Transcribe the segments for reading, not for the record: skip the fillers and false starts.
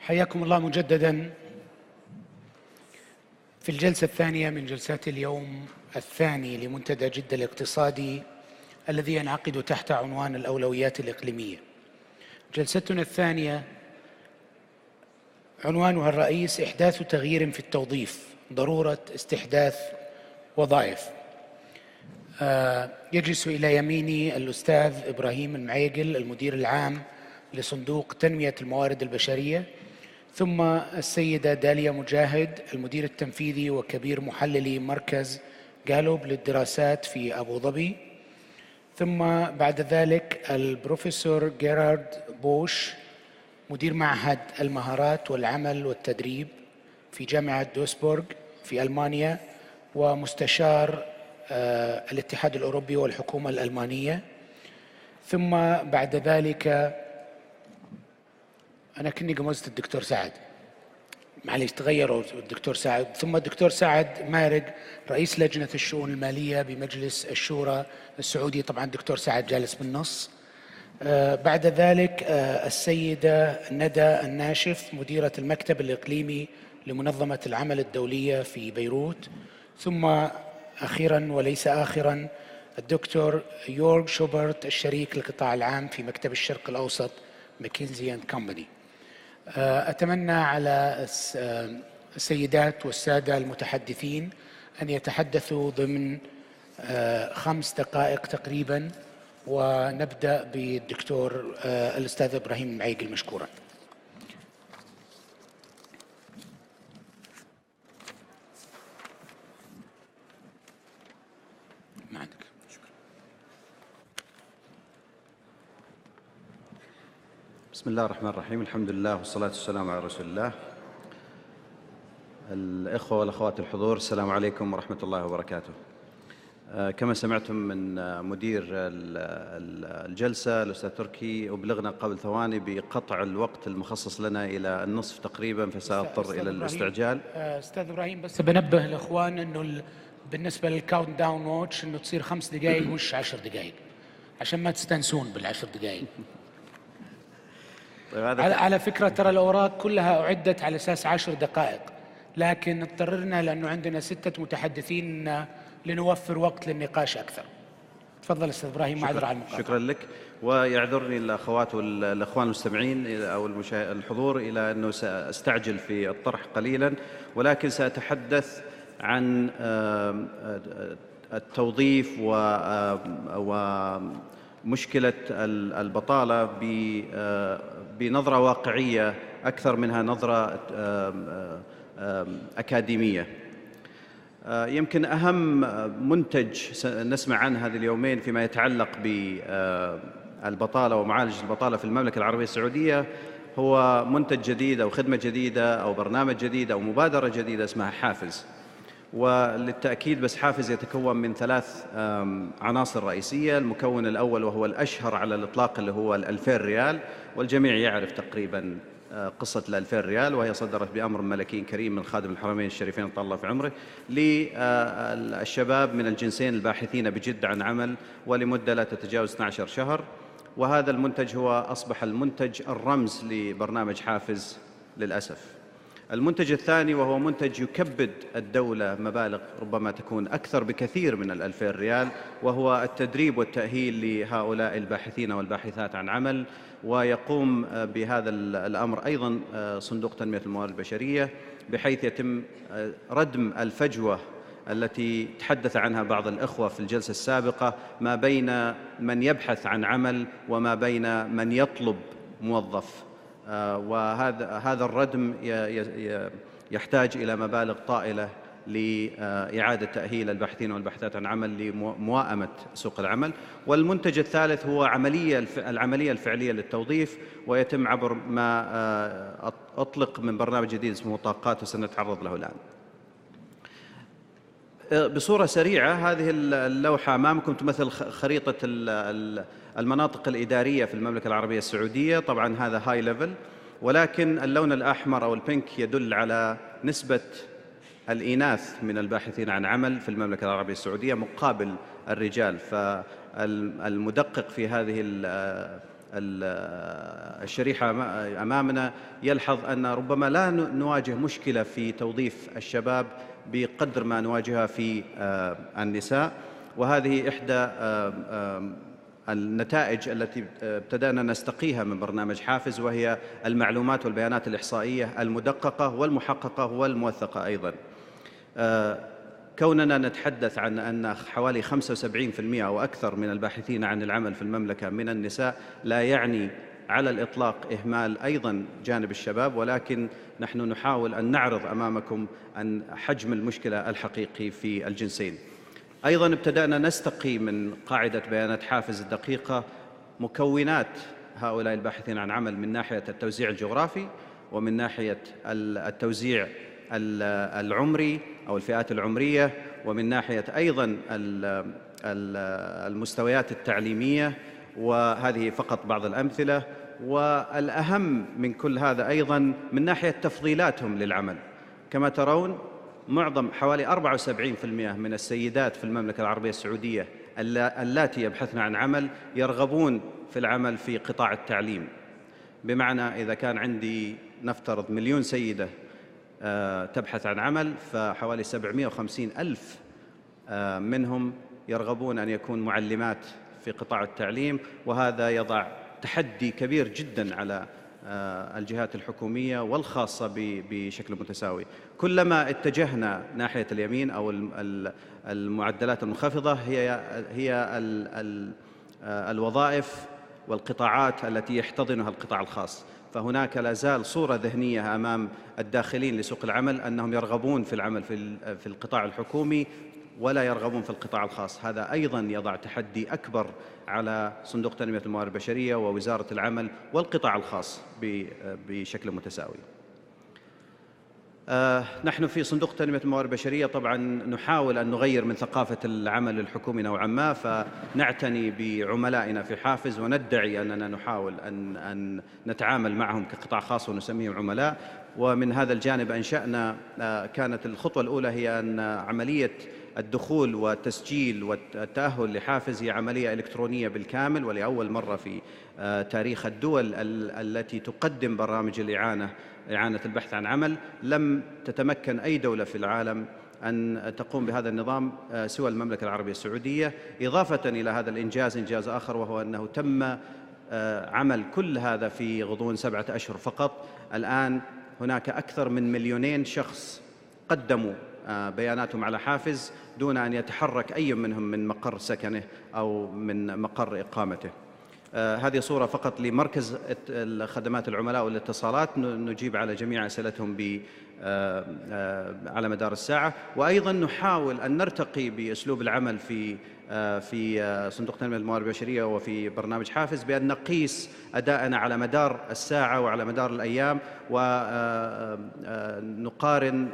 حياكم الله مجددا في الجلسة الثانية من جلسات اليوم الثاني لمنتدى جدة الاقتصادي الذي ينعقد تحت عنوان الأولويات الإقليمية. جلستنا الثانية عنوانها الرئيس إحداث تغيير في التوظيف، ضرورة استحداث وظائف. يجلس إلى يميني الأستاذ إبراهيم المعيقل المدير العام لصندوق تنمية الموارد البشرية، ثم السيدة داليا مجاهد المدير التنفيذي وكبير محللي مركز جالوب للدراسات في أبو ظبي، ثم بعد ذلك البروفيسور جيرارد بوش مدير معهد المهارات والعمل والتدريب في جامعة دوسبورغ في ألمانيا ومستشار الاتحاد الأوروبي والحكومة الألمانية، ثم بعد ذلك أنا كني قمزت الدكتور سعد، معليش تغيروا الدكتور سعد، ثم الدكتور سعد مارق رئيس لجنة الشؤون المالية بمجلس الشورى السعودي، طبعا الدكتور سعد جالس بالنص. بعد ذلك السيدة ندى الناشف مديرة المكتب الإقليمي لمنظمة العمل الدولية في بيروت، ثم أخيرا وليس آخرا الدكتور يورغ شوبرت الشريك للقطاع العام في مكتب الشرق الأوسط McKinsey Company. أتمنى على السيدات والسادة المتحدثين أن يتحدثوا ضمن 5 دقائق تقريبا، ونبدأ بالدكتور الأستاذ إبراهيم المعيقل مشكورا. ما عندك. بسم الله الرحمن الرحيم، الحمد لله والصلاة والسلام على رسول الله. الإخوة والأخوات الحضور، السلام عليكم ورحمة الله وبركاته. كما سمعتم من مدير الجلسة الأستاذ تركي، أبلغنا قبل ثواني بقطع الوقت المخصص لنا إلى النصف تقريبا، فسأضطر إلى الاستعجال. أستاذ إبراهيم، بس بنبه الإخوان أنه بالنسبة للكاونت داون ووتش أنه تصير 5 دقائق مش 10 دقائق عشان ما تستنسون بال10 دقائق. طيب على فكرة ترى الأوراق كلها أعدت على أساس 10 دقائق، لكن اضطررنا لأنه عندنا 6 متحدثين لنوفر وقت للنقاش أكثر. تفضل أستاذ إبراهيم، معذرة على المقاطعة. شكرا لك، ويعذرني الأخوات والأخوان المستمعين أو الحضور إلى أنه سأستعجل في الطرح قليلا، ولكن سأتحدث عن التوظيف ومشكلة البطالة بنظرة واقعية أكثر منها نظرة أكاديمية. يمكن أهم منتج نسمع عنه هذه اليومين فيما يتعلق بالبطالة ومعالجة البطالة في المملكة العربية السعودية هو منتج جديد أو خدمة جديدة أو برنامج جديد أو مبادرة جديدة اسمها حافز. وللتأكيد بس حافز يتكون من 3 عناصر رئيسية. المكون الأول وهو الأشهر على الإطلاق اللي هو 2000 ريال، والجميع يعرف تقريبا قصة 2000 ريال، وهي صدرت بأمر ملكي كريم من خادم الحرمين الشريفين طال الله في عمره للشباب من الجنسين الباحثين بجدة عن عمل ولمدة لا تتجاوز 12 شهر. وهذا المنتج هو أصبح المنتج الرمز لبرنامج حافز للأسف. المنتج الثاني وهو منتج يكبد الدولة مبالغ ربما تكون أكثر بكثير من 2000 ريال، وهو التدريب والتأهيل لهؤلاء الباحثين والباحثات عن عمل. ويقوم بهذا الأمر أيضا صندوق تنمية الموارد البشرية، بحيث يتم ردم الفجوة التي تحدث عنها بعض الأخوة في الجلسة السابقة ما بين من يبحث عن عمل وما بين من يطلب موظف. وهذا الردم يحتاج إلى مبالغ طائلة لإعادة تأهيل الباحثين والباحثات عن عمل لمواءمة سوق العمل. والمنتج الثالث هو العملية الفعلية للتوظيف، ويتم عبر ما أطلق من برنامج جديد اسمه طاقات، وسنتعرض له الآن. بصورة سريعة هذه اللوحة أمامكم تمثل خريطة المناطق الإدارية في المملكة العربية السعودية. طبعا هذا هاي ليفل، ولكن اللون الأحمر أو البينك يدل على نسبة الإناث من الباحثين عن عمل في المملكة العربية السعودية مقابل الرجال. فالمدقق في هذه الشريحة أمامنا يلحظ أن ربما لا نواجه مشكلة في توظيف الشباب بقدر ما نواجهها في النساء، وهذه إحدى النتائج التي ابتدأنا نستقيها من برنامج حافز، وهي المعلومات والبيانات الإحصائية المدققة والمحققة والموثقة أيضاً. كوننا نتحدث عن أن حوالي 75% أو أكثر من الباحثين عن العمل في المملكة من النساء لا يعني على الإطلاق إهمال أيضاً جانب الشباب، ولكن نحن نحاول أن نعرض أمامكم أن حجم المشكلة الحقيقي في الجنسين. أيضاً ابتدأنا نستقي من قاعدة بيانات حافز الدقيقة مكونات هؤلاء الباحثين عن عمل من ناحية التوزيع الجغرافي، ومن ناحية التوزيع العمري أو الفئات العمرية، ومن ناحية أيضاً المستويات التعليمية، وهذه فقط بعض الأمثلة. والأهم من كل هذا أيضاً من ناحية تفضيلاتهم للعمل. كما ترون حوالي 74% من السيدات في المملكة العربية السعودية اللاتي يبحثن عن عمل يرغبون في العمل في قطاع التعليم. بمعنى إذا كان عندي نفترض 1,000,000 سيدة تبحث عن عمل، فحوالي 750,000 منهم يرغبون أن يكون معلمات في قطاع التعليم، وهذا يضع تحدي كبير جدا على الجهات الحكومية والخاصة بشكل متساوي. كلما اتجهنا ناحية اليمين أو المعدلات المنخفضة هي الوظائف والقطاعات التي يحتضنها القطاع الخاص، فهناك لا زال صورة ذهنية أمام الداخلين لسوق العمل أنهم يرغبون في العمل في القطاع الحكومي ولا يرغبون في القطاع الخاص. هذا أيضاً يضع تحدي أكبر على صندوق تنمية الموارد البشرية ووزارة العمل والقطاع الخاص بشكل متساوي. نحن في صندوق تنمية الموارد البشرية طبعاً نحاول أن نغير من ثقافة العمل الحكومي نوعاً ما، فنعتني بعملائنا في حافز وندعي أننا نحاول أن نتعامل معهم كقطاع خاص ونسميهم عملاء. ومن هذا الجانب أنشأنا، كانت الخطوة الأولى هي أن عملية الدخول والتسجيل والتأهل لحافز هي عملية إلكترونية بالكامل، ولأول مرة في تاريخ الدول التي تقدم برامج إعانة البحث عن عمل لم تتمكن أي دولة في العالم أن تقوم بهذا النظام سوى المملكة العربية السعودية. إضافة إلى هذا الإنجاز، إنجاز آخر وهو أنه تم عمل كل هذا في غضون 7 أشهر فقط. الآن هناك أكثر من 2,000,000 شخص قدموا بياناتهم على حافز دون أن يتحرك أي منهم من مقر سكنه أو من مقر إقامته. هذه صورة فقط لمركز خدمات العملاء والاتصالات، نجيب على جميع أسئلتهم على مدار الساعة. وأيضا نحاول أن نرتقي بأسلوب العمل في صندوق تنمية الموارد البشرية وفي برنامج حافز بأن نقيس أداءنا على مدار الساعة وعلى مدار الأيام، ونقارن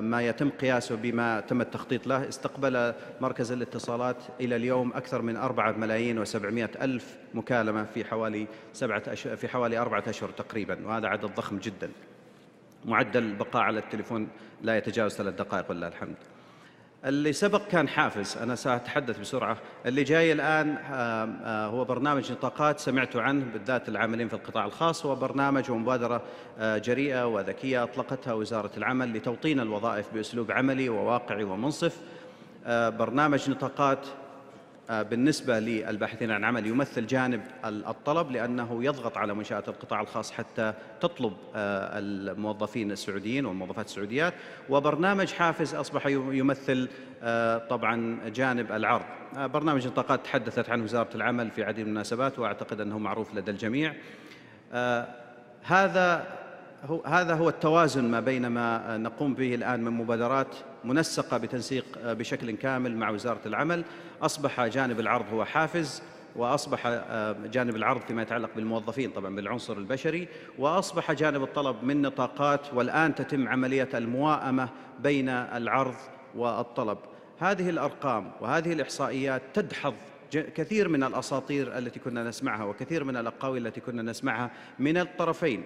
ما يتم قياسه بما تم التخطيط له. استقبل مركز الاتصالات إلى اليوم أكثر من 4,700,000 مكالمة في حوالي 4 أشهر تقريبا، وهذا عدد ضخم جدا. معدل البقاء على التليفون لا يتجاوز 3 دقائق ولله الحمد. اللي سبق كان حافز، أنا سأتحدث بسرعة. اللي جاي الآن هو برنامج نطاقات، سمعتوا عنه بالذات العاملين في القطاع الخاص. هو برنامج ومبادرة جريئة وذكية أطلقتها وزارة العمل لتوطين الوظائف بأسلوب عملي وواقعي ومنصف. برنامج نطاقات بالنسبة للباحثين عن عمل يمثل جانب الطلب، لأنه يضغط على منشآت القطاع الخاص حتى تطلب الموظفين السعوديين والموظفات السعوديات. وبرنامج حافز أصبح يمثل طبعا جانب العرض. برنامج نطاقات تحدثت عنه وزارة العمل في عديد من المناسبات، وأعتقد أنه معروف لدى الجميع. هذا هو التوازن ما بين ما نقوم به الآن من مبادرات منسقة بتنسيق بشكل كامل مع وزارة العمل. أصبح جانب العرض هو حافز، وأصبح جانب العرض فيما يتعلق بالموظفين طبعا بالعنصر البشري، وأصبح جانب الطلب من نطاقات، والآن تتم عملية المواءمة بين العرض والطلب. هذه الأرقام وهذه الإحصائيات تدحض كثير من الأساطير التي كنا نسمعها وكثير من الأقاويل التي كنا نسمعها من الطرفين،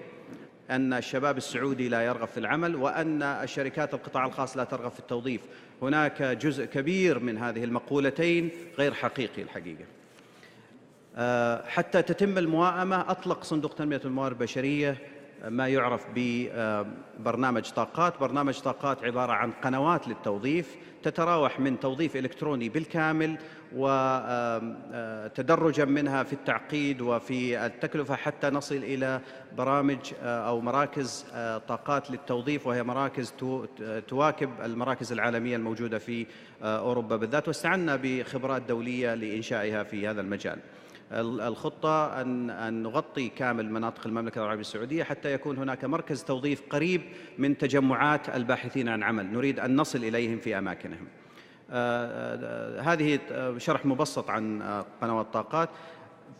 أن الشباب السعودي لا يرغب في العمل، وأن الشركات القطاع الخاص لا ترغب في التوظيف. هناك جزء كبير من هذه المقولتين غير حقيقي الحقيقة. حتى تتم المواءمة أطلق صندوق تنمية الموارد البشرية ما يعرف ببرنامج طاقات. برنامج طاقات عبارة عن قنوات للتوظيف تتراوح من توظيف إلكتروني بالكامل وتدرجا منها في التعقيد وفي التكلفة حتى نصل إلى برامج أو مراكز طاقات للتوظيف، وهي مراكز تواكب المراكز العالمية الموجودة في أوروبا بالذات، واستعنا بخبرات دولية لإنشائها في هذا المجال. الخطة أن نغطي كامل مناطق المملكة العربية السعودية حتى يكون هناك مركز توظيف قريب من تجمعات الباحثين عن عمل، نريد أن نصل إليهم في أماكنهم. هذه شرح مبسط عن قنوات طاقات.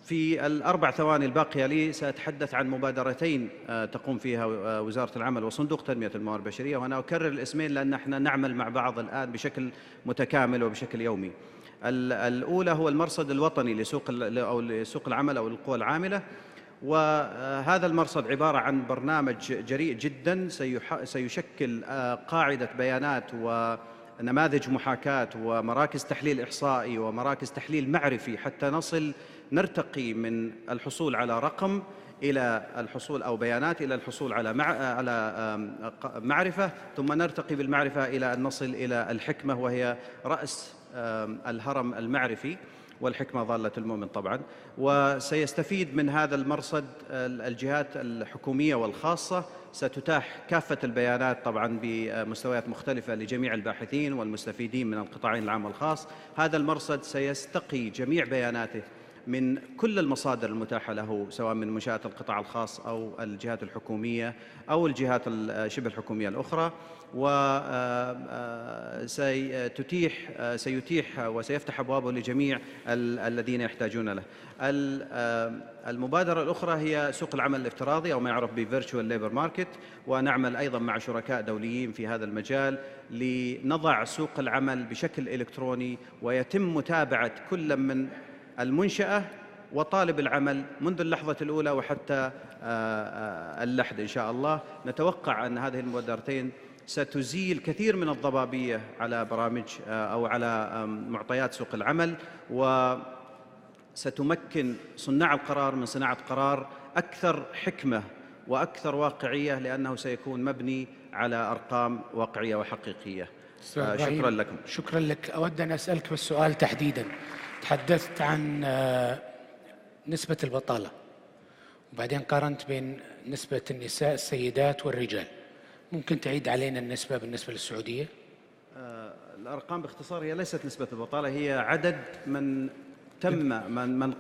في الأربع ثواني الباقية لي سأتحدث عن مبادرتين تقوم فيها وزارة العمل وصندوق تنمية الموارد البشرية، وأنا أكرر الاسمين لأن احنا نعمل مع بعض الآن بشكل متكامل وبشكل يومي. الأولى هو المرصد الوطني لسوق العمل أو القوى العاملة، وهذا المرصد عبارة عن برنامج جريء جدا سيشكل قاعدة بيانات ونماذج محاكاة ومراكز تحليل إحصائي ومراكز تحليل معرفي حتى نرتقي من الحصول على رقم إلى الحصول أو بيانات إلى الحصول على معرفة، ثم نرتقي بالمعرفة إلى أن نصل إلى الحكمة، وهي رأس الهرم المعرفي، والحكمة ضالة المؤمن طبعا. وسيستفيد من هذا المرصد الجهات الحكومية والخاصة، ستتاح كافة البيانات طبعا بمستويات مختلفة لجميع الباحثين والمستفيدين من القطاعين العام والخاص. هذا المرصد سيستقي جميع بياناته من كل المصادر المتاحة له، سواء من منشآت القطاع الخاص أو الجهات الحكومية أو الجهات الشبه الحكومية الأخرى، سيتيح وسيفتح أبوابه لجميع الذين يحتاجون له. المبادرة الأخرى هي سوق العمل الافتراضي أو ما يعرف بفيرتشوال ليبر ماركت، ونعمل أيضا مع شركاء دوليين في هذا المجال لنضع سوق العمل بشكل إلكتروني، ويتم متابعة كل من المنشأة وطالب العمل منذ اللحظة الأولى وحتى اللحد إن شاء الله. نتوقع أن هذه المبادرتين ستزيل كثير من الضبابية على برامج أو على معطيات سوق العمل، وستمكن صناع القرار من صناعة قرار أكثر حكمة وأكثر واقعية، لأنه سيكون مبني على أرقام واقعية وحقيقية. شكرا لكم. شكرا لك. أود أن أسألك بالسؤال تحديدا. تحدثت عن نسبة البطالة، وبعدين قارنت بين نسبة النساء السيدات والرجال. ممكن تعيد علينا النسبة بالنسبة للسعودية؟ الأرقام باختصار هي ليست نسبة البطالة، هي عدد من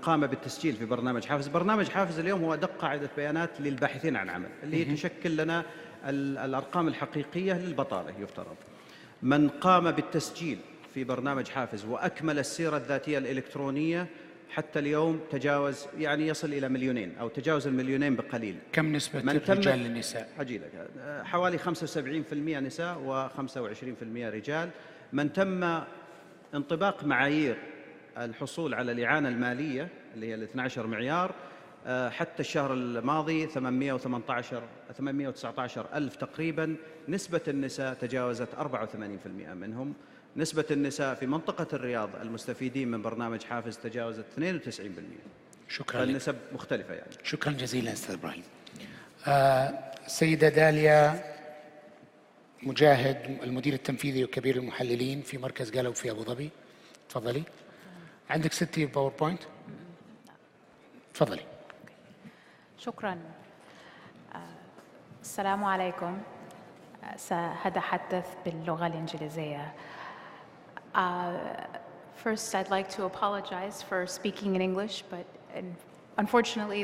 قام بالتسجيل في برنامج حافز. برنامج حافز اليوم هو أدق قاعدة بيانات للباحثين عن عمل، اللي هي تشكل لنا الأرقام الحقيقية للبطالة. يفترض من قام بالتسجيل في برنامج حافز وأكمل السيرة الذاتية الإلكترونية حتى اليوم يصل إلى 2,000,000 أو تجاوز 2,000,000 بقليل. كم نسبة الرجال للنساء؟ أجيلك. حوالي 75% نساء و25% رجال. من تم انطباق معايير الحصول على الإعانة المالية اللي هي 12 معيار حتى الشهر الماضي 819 ألف تقريبا. نسبة النساء تجاوزت 84% منهم. نسبة النساء في منطقة الرياض المستفيدين من برنامج حافز تجاوزت 92%. شكرا. فالنسب مختلفة يعني. شكرا جزيلا أستاذ إبراهيم. السيدة داليا مجاهد، المدير التنفيذي وكبير المحللين في مركز جالوب في أبو ظبي. تفضلي. عندك 6 باوربوينت. تفضلي. شكرا. السلام عليكم. سأتحدث باللغة الإنجليزية. First, I'd like to apologize for speaking in English, but unfortunately,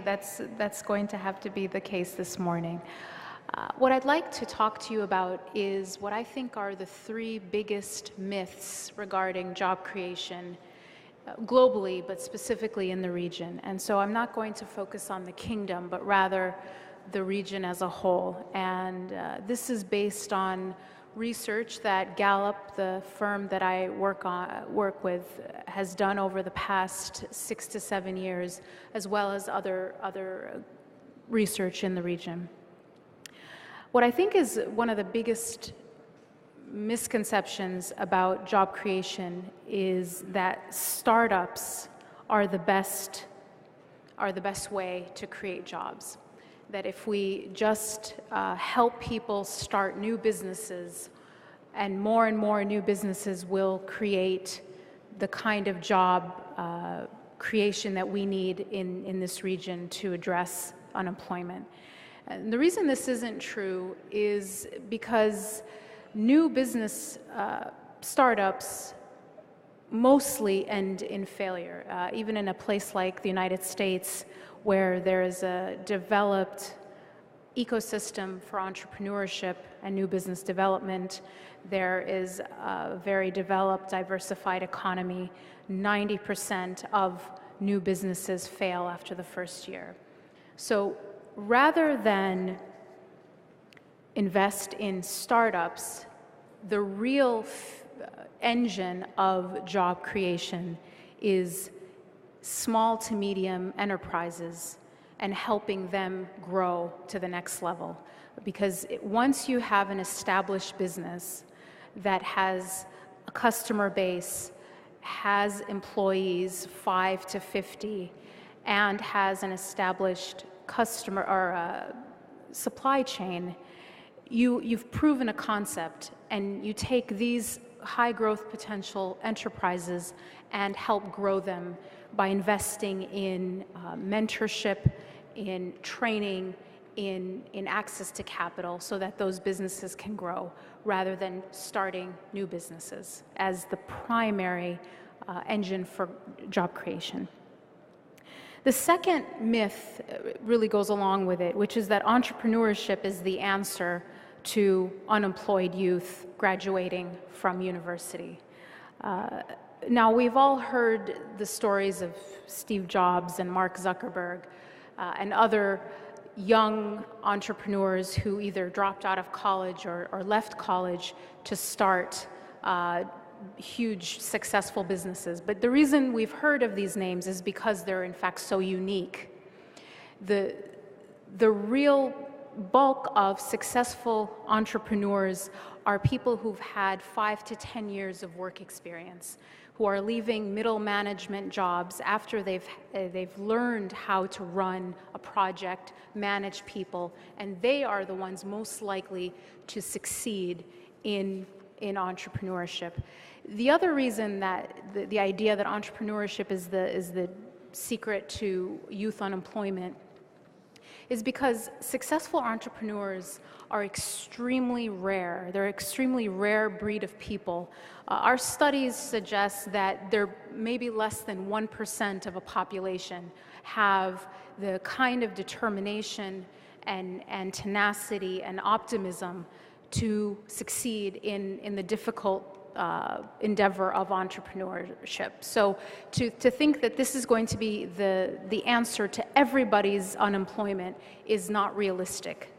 that's going to have to be the case this morning. What I'd like to talk to you about is what I think are the 3 biggest myths regarding job creation globally, but specifically in the region. And so I'm not going to focus on the kingdom, but rather the region as a whole. And this is based on research that Gallup, the firm that I work with, has done over the past 6 to 7 years, as well as other research in the region. What I think is one of the biggest misconceptions about job creation is that startups are the best are the best way to create jobs. That if we just help people start new businesses, and more new businesses will create the kind of job creation that we need in this region to address unemployment. And the reason this isn't true is because new business startups mostly end in failure. Even in a place like the United States, where there is a developed ecosystem for entrepreneurship and new business development, there is a very developed, diversified economy. 90% of new businesses fail after the first year. So rather than invest in startups, the real engine of job creation is small to medium enterprises and helping them grow to the next level. Because once you have an established business that has a customer base, has employees 5 to 50, and has an established customer or supply chain, you've proven a concept, and you take these high growth potential enterprises and help grow them by investing in mentorship, in training, in access to capital, so that those businesses can grow, rather than starting new businesses as the primary engine for job creation. The second myth really goes along with it, which is that entrepreneurship is the answer to unemployed youth graduating from university. Now, we've all heard the stories of Steve Jobs and Mark Zuckerberg and other young entrepreneurs who either dropped out of college or left college to start huge, successful businesses. But the reason we've heard of these names is because they're in fact so unique. The real bulk of successful entrepreneurs are people who've had 5 to 10 years of work experience, who are leaving middle management jobs after they've learned how to run a project, manage people, and they are the ones most likely to succeed in entrepreneurship. The other reason that the idea that entrepreneurship is the secret to youth unemployment is because successful entrepreneurs are extremely rare. They're an extremely rare breed of people. Our studies suggest that there may be less than 1% of a population have the kind of determination and tenacity and optimism to succeed in the difficult endeavor of entrepreneurship. So to think that this is going to be the answer to everybody's unemployment is not realistic.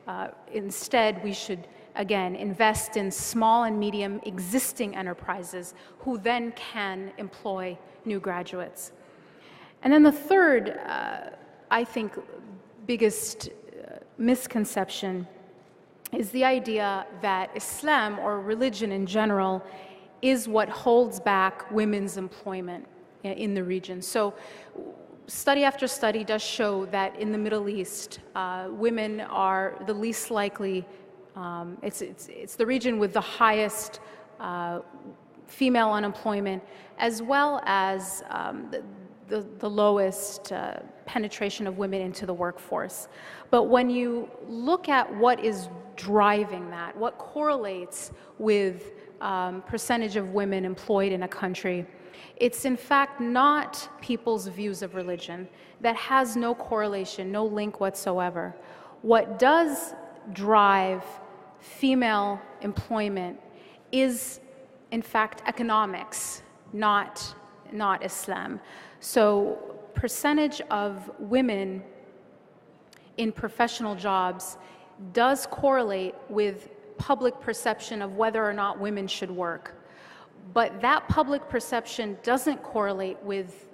Instead, we should, again, invest in small and medium existing enterprises who then can employ new graduates. And then the third, I think, biggest misconception is the idea that Islam, or religion in general, is what holds back women's employment in the region. So study after study does show that in the Middle East, women are the least likely, it's the region with the highest female unemployment, as well as the lowest penetration of women into the workforce. But when you look at what is driving that, what correlates with percentage of women employed in a country, it's in fact not people's views of religion. That has no correlation, no link whatsoever. What does drive female employment is in fact economics, not Islam. So percentage of women in professional jobs does correlate with public perception of whether or not women should work. But that public perception doesn't correlate with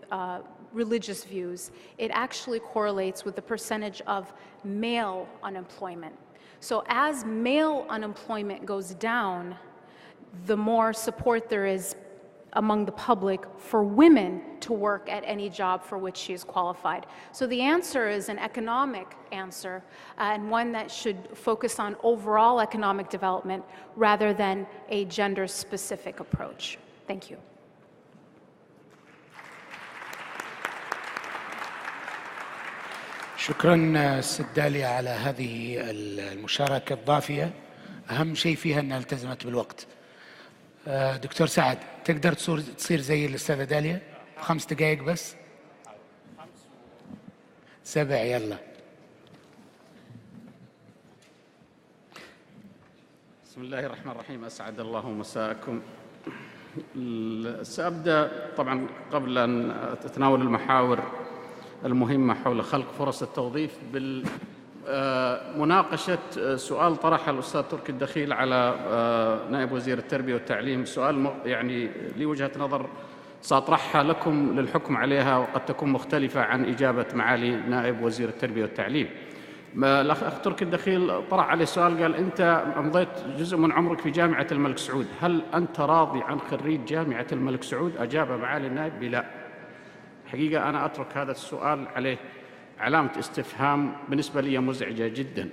religious views. It actually correlates with the percentage of male unemployment. So as male unemployment goes down, the more support there is among the public for women to work at any job for which she is qualified. So the answer is an economic answer, and one that should focus on overall economic development rather than a gender-specific approach. Thank you. شكرا ست داليا على هذه المشاركة الضافية. أهم شيء فيها أنها التزمت بالوقت. دكتور سعد، تقدر تصير زي الأستاذة داليا 5 دقائق بس؟ 7 يلا. بسم الله الرحمن الرحيم. أسعد الله مساءكم. سأبدأ طبعا قبل أن أتناول المحاور المهمة حول خلق فرص التوظيف بمناقشة سؤال طرحه الأستاذ تركي الدخيل على نائب وزير التربية والتعليم. سؤال يعني لي وجهة نظر سأطرحها لكم للحكم عليها، وقد تكون مختلفة عن إجابة معالي نائب وزير التربية والتعليم. الأخ تركي الدخيل طرح عليه سؤال، قال: أنت أمضيت جزء من عمرك في جامعة الملك سعود، هل أنت راضي عن خريج جامعة الملك سعود؟ أجاب معالي النائب بلا. حقيقة أنا أترك هذا السؤال عليه علامة استفهام بالنسبة لي مزعجة جدا،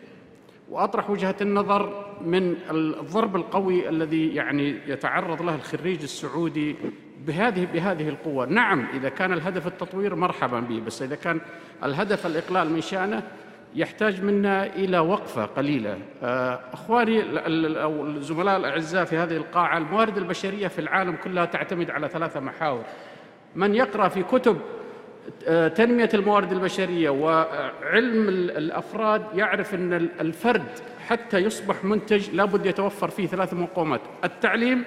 وأطرح وجهة النظر من الضرب القوي الذي يعني يتعرض له الخريج السعودي بهذه القوة. نعم، إذا كان الهدف التطوير مرحبا به، بس إذا كان الهدف الإقلال من شأنه يحتاج منا إلى وقفة قليلة. أخواني أو الزملاء الأعزاء في هذه القاعة، الموارد البشرية في العالم كلها تعتمد على 3 محاور. من يقرأ في كتب تنمية الموارد البشرية وعلم الأفراد يعرف أن الفرد حتى يصبح منتج لابد يتوفر فيه 3 مقومات: التعليم،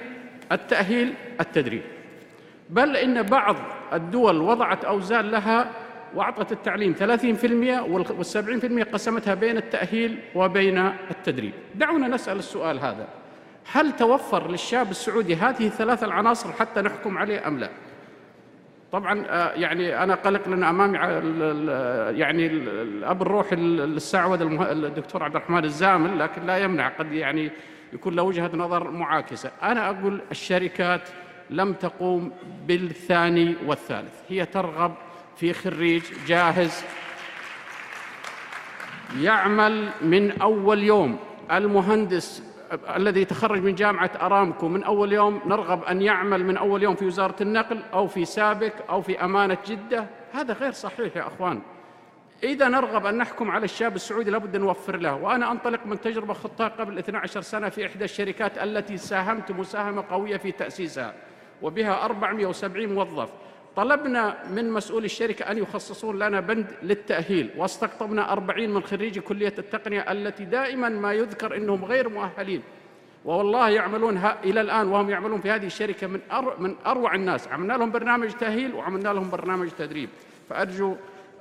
التأهيل، التدريب. بل إن بعض الدول وضعت أوزان لها وأعطت التعليم 30% وال70% قسمتها بين التأهيل وبين التدريب. دعونا نسأل السؤال هذا: هل توفر للشاب السعودي هذه ال3 العناصر حتى نحكم عليه أم لا؟ طبعا يعني أنا قلق لأن أمامي يعني الأب الروحي للسعود الدكتور عبد الرحمن الزامل، لكن لا يمنع قد يعني يكون له وجهة نظر معاكسة. أنا أقول الشركات لم تقوم بالثاني والثالث، هي ترغب في خريج جاهز يعمل من أول يوم. المهندس الذي تخرج من جامعة أرامكو من أول يوم نرغب أن يعمل من أول يوم في وزارة النقل أو في سابك أو في أمانة جدة. هذا غير صحيح يا أخوان. إذا نرغب أن نحكم على الشاب السعودي لابد أن نوفر له. وأنا أنطلق من تجربة خضتها قبل 12 سنة في إحدى الشركات التي ساهمت مساهمة قوية في تأسيسها، وبها 470 موظف. طلبنا من مسؤول الشركة أن يخصصون لنا بند للتأهيل، واستقطبنا 40 من خريجي كلية التقنية التي دائما ما يذكر أنهم غير مؤهلين، والله يعملون إلى الآن وهم يعملون في هذه الشركة من أروع الناس. عملنا لهم برنامج تأهيل وعملنا لهم برنامج تدريب. فأرجو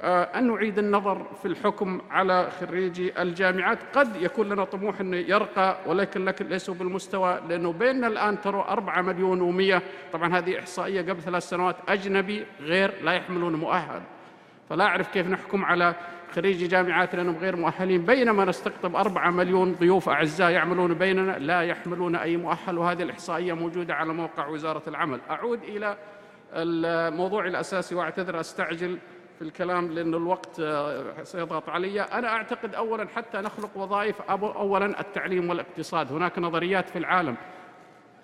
أن نعيد النظر في الحكم على خريجي الجامعات. قد يكون لنا طموح أن يرقى، ولكن ليسوا بالمستوى، لأنه بيننا الآن ترى 4 مليون و100، طبعا هذه إحصائية قبل 3 سنوات، أجنبي غير لا يحملون مؤهل. فلا أعرف كيف نحكم على خريجي جامعات لأنهم غير مؤهلين، بينما نستقطب 4 مليون ضيوف أعزاء يعملون بيننا لا يحملون أي مؤهل. وهذه الإحصائية موجودة على موقع وزارة العمل. أعود إلى الموضوع الأساسي، وأعتذر أستعجل في الكلام لأن الوقت سيضغط علي. أنا أعتقد أولاً حتى نخلق وظائف، أولاً التعليم والاقتصاد. هناك نظريات في العالم،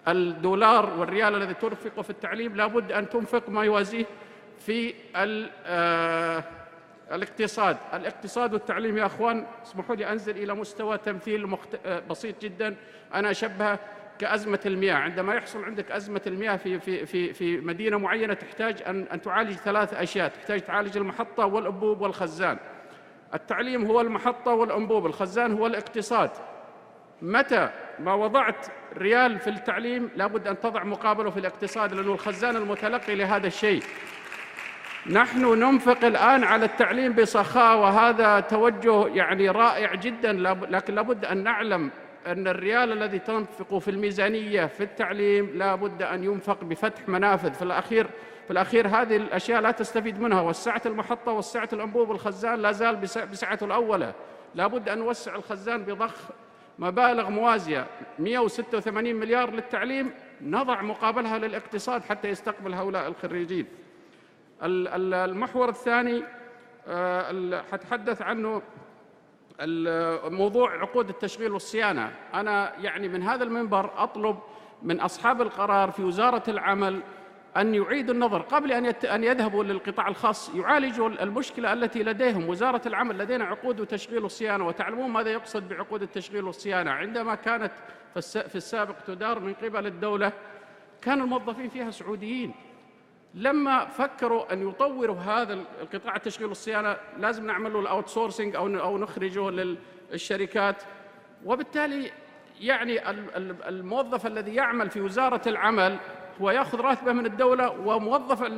الدولار والريال الذي تنفقه في التعليم لابد أن تنفق ما يوازيه في الاقتصاد والتعليم. يا أخوان اسمحوا لي أنزل إلى مستوى تمثيل بسيط جداً. أنا أشبهه كأزمة المياه. عندما يحصل عندك أزمة المياه في مدينة معينة تحتاج أن تعالج 3 أشياء، تحتاج تعالج المحطة والأنبوب والخزان. التعليم هو المحطة والأنبوب، الخزان هو الاقتصاد. متى ما وضعت ريال في التعليم لابد أن تضع مقابله في الاقتصاد، لأنه الخزان المتلقي لهذا الشيء. نحن ننفق الآن على التعليم بسخاء، وهذا توجه يعني رائع جداً، لكن لابد أن نعلم أن الريال الذي تنفق في الميزانية في التعليم لا بد أن ينفق بفتح منافذ. في الأخير هذه الأشياء لا تستفيد منها، وسعة المحطة وسعة الأنبوب والخزان لا زال بسعته الأولى. لا بد أن نوسع الخزان بضخ مبالغ موازية، 186 مليار للتعليم نضع مقابلها للاقتصاد حتى يستقبل هؤلاء الخريجين. المحور الثاني حتحدث عنه موضوع عقود التشغيل والصيانة. أنا يعني من هذا المنبر أطلب من أصحاب القرار في وزارة العمل أن يعيدوا النظر قبل أن يذهبوا للقطاع الخاص، يعالجوا المشكلة التي لديهم. وزارة العمل لدينا عقود وتشغيل وصيانة، وتعلمون ماذا يقصد بعقود التشغيل والصيانة. عندما كانت في السابق تدار من قبل الدولة كان الموظفين فيها سعوديين. لما فكروا أن يطوروا هذا القطاع التشغيل والصيانة لازم نعمل له الأوت سورسنج أو نخرجه للشركات، وبالتالي يعني الموظف الذي يعمل في وزارة العمل هو يأخذ راتبه من الدولة، وموظف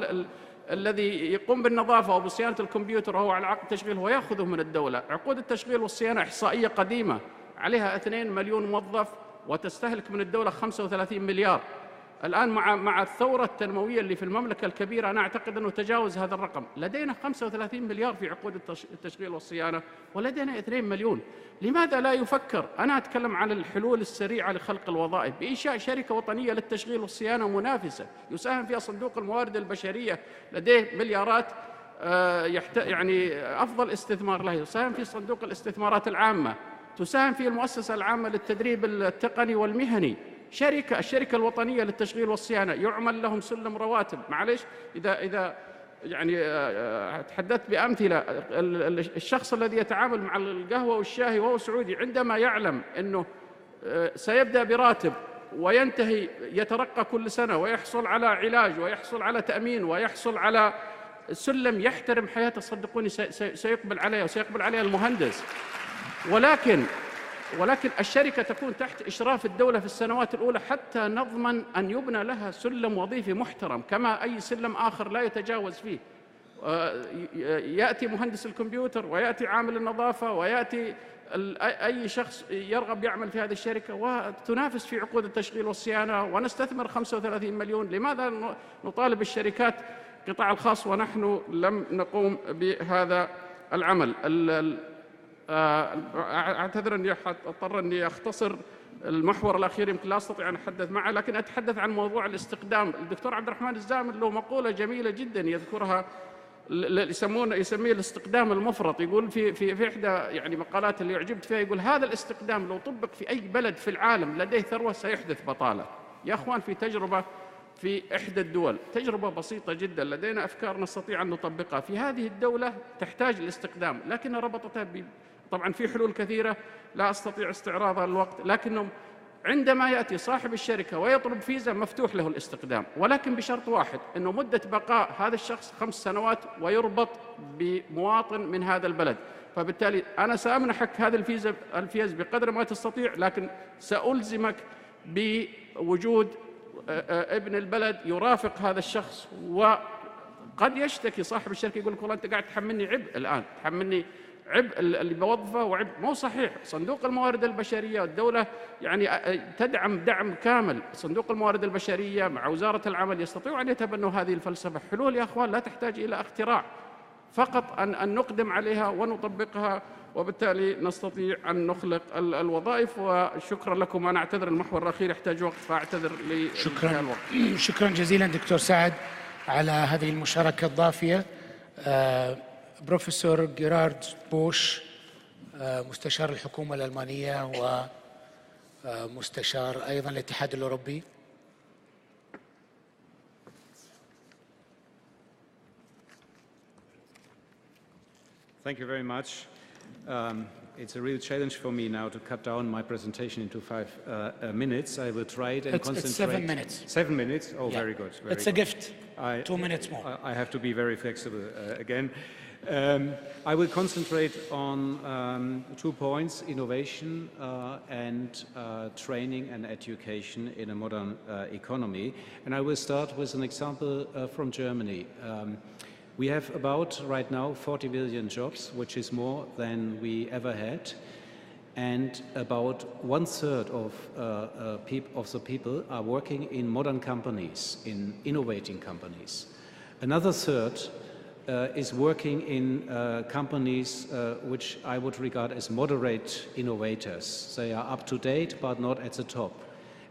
الذي يقوم بالنظافة أو بصيانة الكمبيوتر وهو على عقد التشغيل هو يأخذه من الدولة. عقود التشغيل والصيانة إحصائية قديمة عليها 2 مليون موظف وتستهلك من الدولة 35 مليار. الآن مع الثورة التنموية اللي في المملكة الكبيرة أنا أعتقد أنه تجاوز هذا الرقم. لدينا 35 مليار في عقود التشغيل والصيانة ولدينا 2 مليون. لماذا لا يفكر؟ أنا أتكلم عن الحلول السريعة لخلق الوظائف بإنشاء شركة وطنية للتشغيل والصيانة منافسة يساهم فيها صندوق الموارد البشرية لديه مليارات، يعني أفضل استثمار له. يساهم في صندوق الاستثمارات العامة، تساهم في المؤسسة العامة للتدريب التقني والمهني. الشركة الوطنية للتشغيل والصيانة يعمل لهم سلم رواتب. معلش إذا يعني تحدثت بأمثلة، الشخص الذي يتعامل مع القهوة والشاي وهو سعودي عندما يعلم أنه سيبدأ براتب وينتهي يترقى كل سنة ويحصل على علاج ويحصل على تأمين ويحصل على سلم يحترم حياته، صدقوني سيقبل عليها وسيقبل عليها المهندس. ولكن الشركة تكون تحت إشراف الدولة في السنوات الأولى حتى نضمن أن يبنى لها سلم وظيفي محترم كما أي سلم آخر لا يتجاوز فيه. يأتي مهندس الكمبيوتر ويأتي عامل النظافة ويأتي أي شخص يرغب يعمل في هذه الشركة وتنافس في عقود التشغيل والصيانة ونستثمر 35 مليون. لماذا نطالب الشركات القطاع الخاص ونحن لم نقوم بهذا العمل؟ أعتذر أني أضطر أني أختصر المحور الأخير، يمكن لا أستطيع أن أتحدث معه، لكن أتحدث عن موضوع الاستقدام. الدكتور عبد الرحمن الزامل له مقولة جميلة جدا يذكرها، يسميه الاستقدام المفرط. يقول في إحدى يعني مقالات اللي أعجبت فيها، يقول هذا الاستقدام لو طبق في أي بلد في العالم لديه ثروة سيحدث بطالة. يا أخوان، في تجربة في إحدى الدول، تجربة بسيطة جدا، لدينا أفكار نستطيع أن نطبقها في هذه الدولة تحتاج الاستقدام، لكن ربطتها طبعا في حلول كثيرة لا أستطيع استعراضها الوقت، لكنهم عندما يأتي صاحب الشركة ويطلب فيزا مفتوح له الاستقدام، ولكن بشرط واحد، أنه مدة بقاء هذا الشخص 5 سنوات ويربط بمواطن من هذا البلد. فبالتالي أنا سأمنحك هذا الفيز بقدر ما تستطيع، لكن سألزمك بوجود ابن البلد يرافق هذا الشخص. وقد يشتكي صاحب الشركة يقول لك والله أنت قاعد تحملني عبء الآن، تحملني عبء اللي بوظفه وعبء. مو صحيح. صندوق الموارد البشرية الدولة يعني تدعم دعم كامل. صندوق الموارد البشرية مع وزارة العمل يستطيعوا أن يتبنوا هذه الفلسفة. حلول يا أخوان لا تحتاج إلى اختراع، فقط أن نقدم عليها ونطبقها، وبالتالي نستطيع أن نخلق الوظائف. وشكرا لكم. أنا أعتذر المحور الأخير يحتاج وقت، فأعتذر الوقت. شكرا جزيلا دكتور سعد على هذه المشاركة الضافية. بروفيسور جيرارد بوش، مستشار الحكومة الألمانية ومستشار أيضا الاتحاد الأوروبي. Thank you very much. It's a real challenge for me now to cut down my presentation into 5 minutes. I will try it and concentrate. It's 7 minutes. 7 minutes? Oh, yeah. Very good. It's a gift. 2 minutes more. I have to be very flexible again. I will concentrate on 2 points: innovation and training and education in a modern economy. And I will start with an example from Germany. We have about, right now, 40 million jobs, which is more than we ever had. And about 1/3 of the people are working in modern companies, in innovating companies. Another third is working in companies which I would regard as moderate innovators. They are up to date, but not at the top.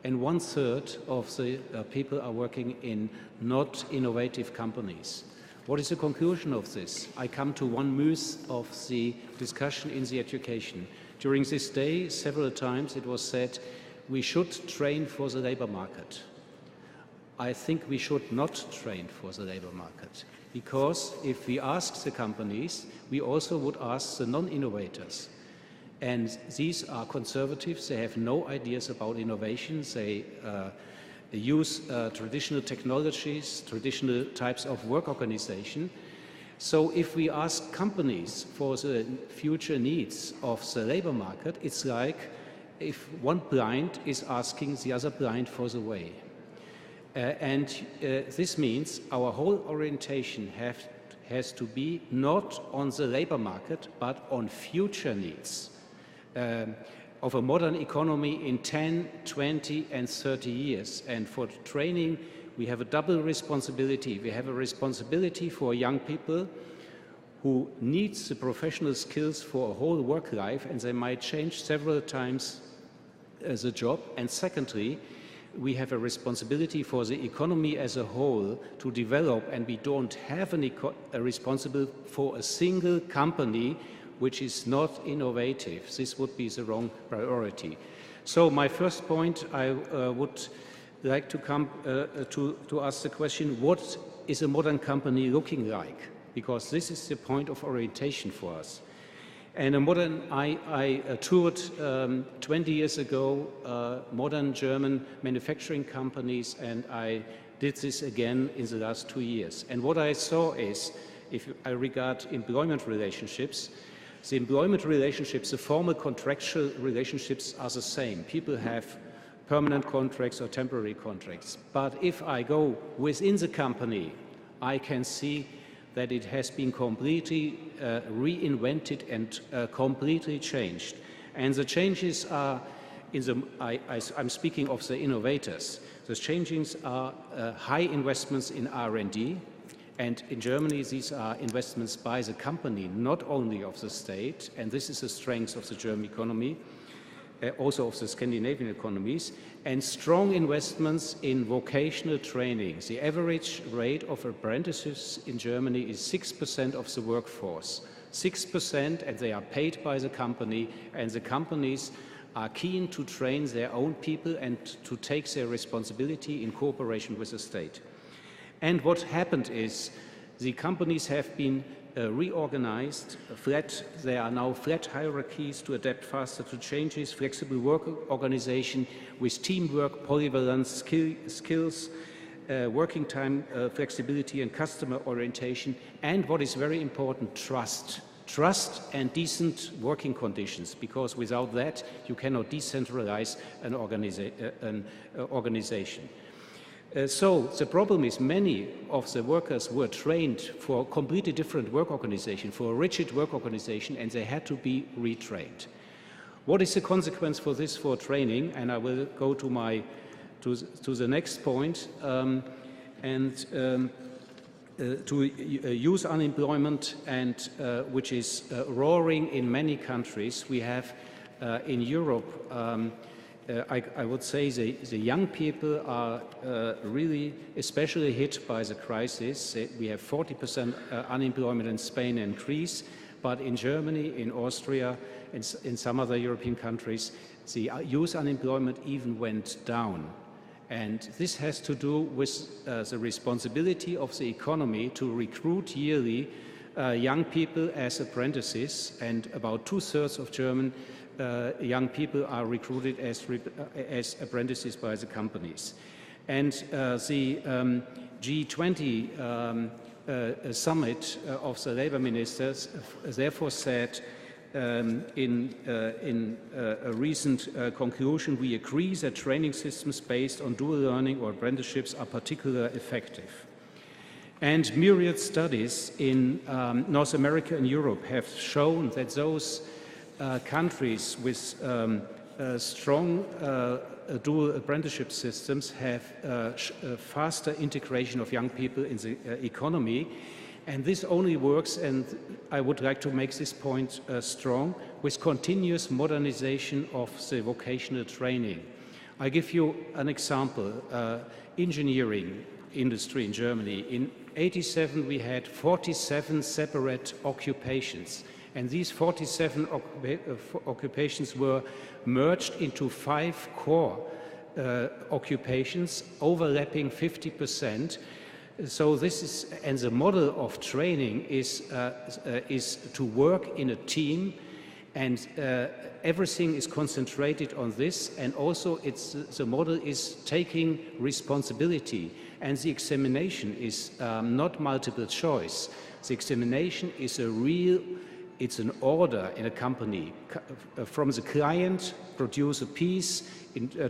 and 1/3 of the people are working in not innovative companies. What is the conclusion of this? I come to one myth of the discussion in the education. During this day, several times it was said, we should train for the labor market. I think we should not train for the labor market, because if we ask the companies, we also would ask the non-innovators. And these are conservatives, they have no ideas about innovations, they use traditional technologies, traditional types of work organization. So if we ask companies for the future needs of the labor market, it's like if one blind is asking the other blind for the way. This means our whole orientation has to be not on the labor market, but on future needs of a modern economy in 10, 20 and 30 years. And for training, we have a double responsibility. We have a responsibility for young people who need the professional skills for a whole work life, and they might change several times the job. And secondly, we have a responsibility for the economy as a whole to develop, and we don't have a responsible for a single company which is not innovative. This would be the wrong priority. So my first point, I would like to come to ask the question, what is a modern company looking like? Because this is the point of orientation for us. And I toured 20 years ago modern German manufacturing companies, and I did this again in the last 2 years. And what I saw is, if I regard employment relationships, the employment relationships, the formal contractual relationships are the same. People have permanent contracts or temporary contracts. But if I go within the company, I can see that it has been completely reinvented and completely changed. And the changes are, I'm speaking of the innovators, the changes are high investments in R&D, and in Germany these are investments by the company, not only of the state, and this is the strength of the German economy, also of the Scandinavian economies, and strong investments in vocational training. The average rate of apprentices in Germany is 6% of the workforce. 6%, and they are paid by the company, and the companies are keen to train their own people and to take their responsibility in cooperation with the state. And what happened is the companies have been reorganized, there are now flat hierarchies to adapt faster to changes, flexible work organization with teamwork, polyvalence, skills, working time flexibility and customer orientation, and what is very important, trust. Trust and decent working conditions, because without that you cannot decentralize an organization. So the problem is many of the workers were trained for a completely different work organization, for a rigid work organization, and they had to be retrained. What is the consequence for this for training? And I will go to the next point, to youth unemployment, and which is roaring in many countries. We have in Europe, I would say the young people are really especially hit by the crisis. We have 40% unemployment in Spain and Greece, but in Germany, in Austria, in some other European countries, the youth unemployment even went down. And this has to do with the responsibility of the economy to recruit yearly young people as apprentices, and about 2/3 of German young people are recruited as apprentices by the companies. And the G20 summit of the labor ministers therefore said in a recent conclusion, we agree that training systems based on dual learning or apprenticeships are particularly effective. And myriad studies in North America and Europe have shown that those countries with strong dual apprenticeship systems have faster integration of young people in the economy. And this only works, and I would like to make this point strong, with continuous modernization of the vocational training. I give you an example. Engineering industry in Germany. In '87, we had 47 separate occupations. And these 47 occupations were merged into 5 core occupations, overlapping 50%. So this is, and the model of training is to work in a team, and everything is concentrated on this, and also the model is taking responsibility, and the examination is not multiple choice. The examination is it's an order in a company from the client, produce a piece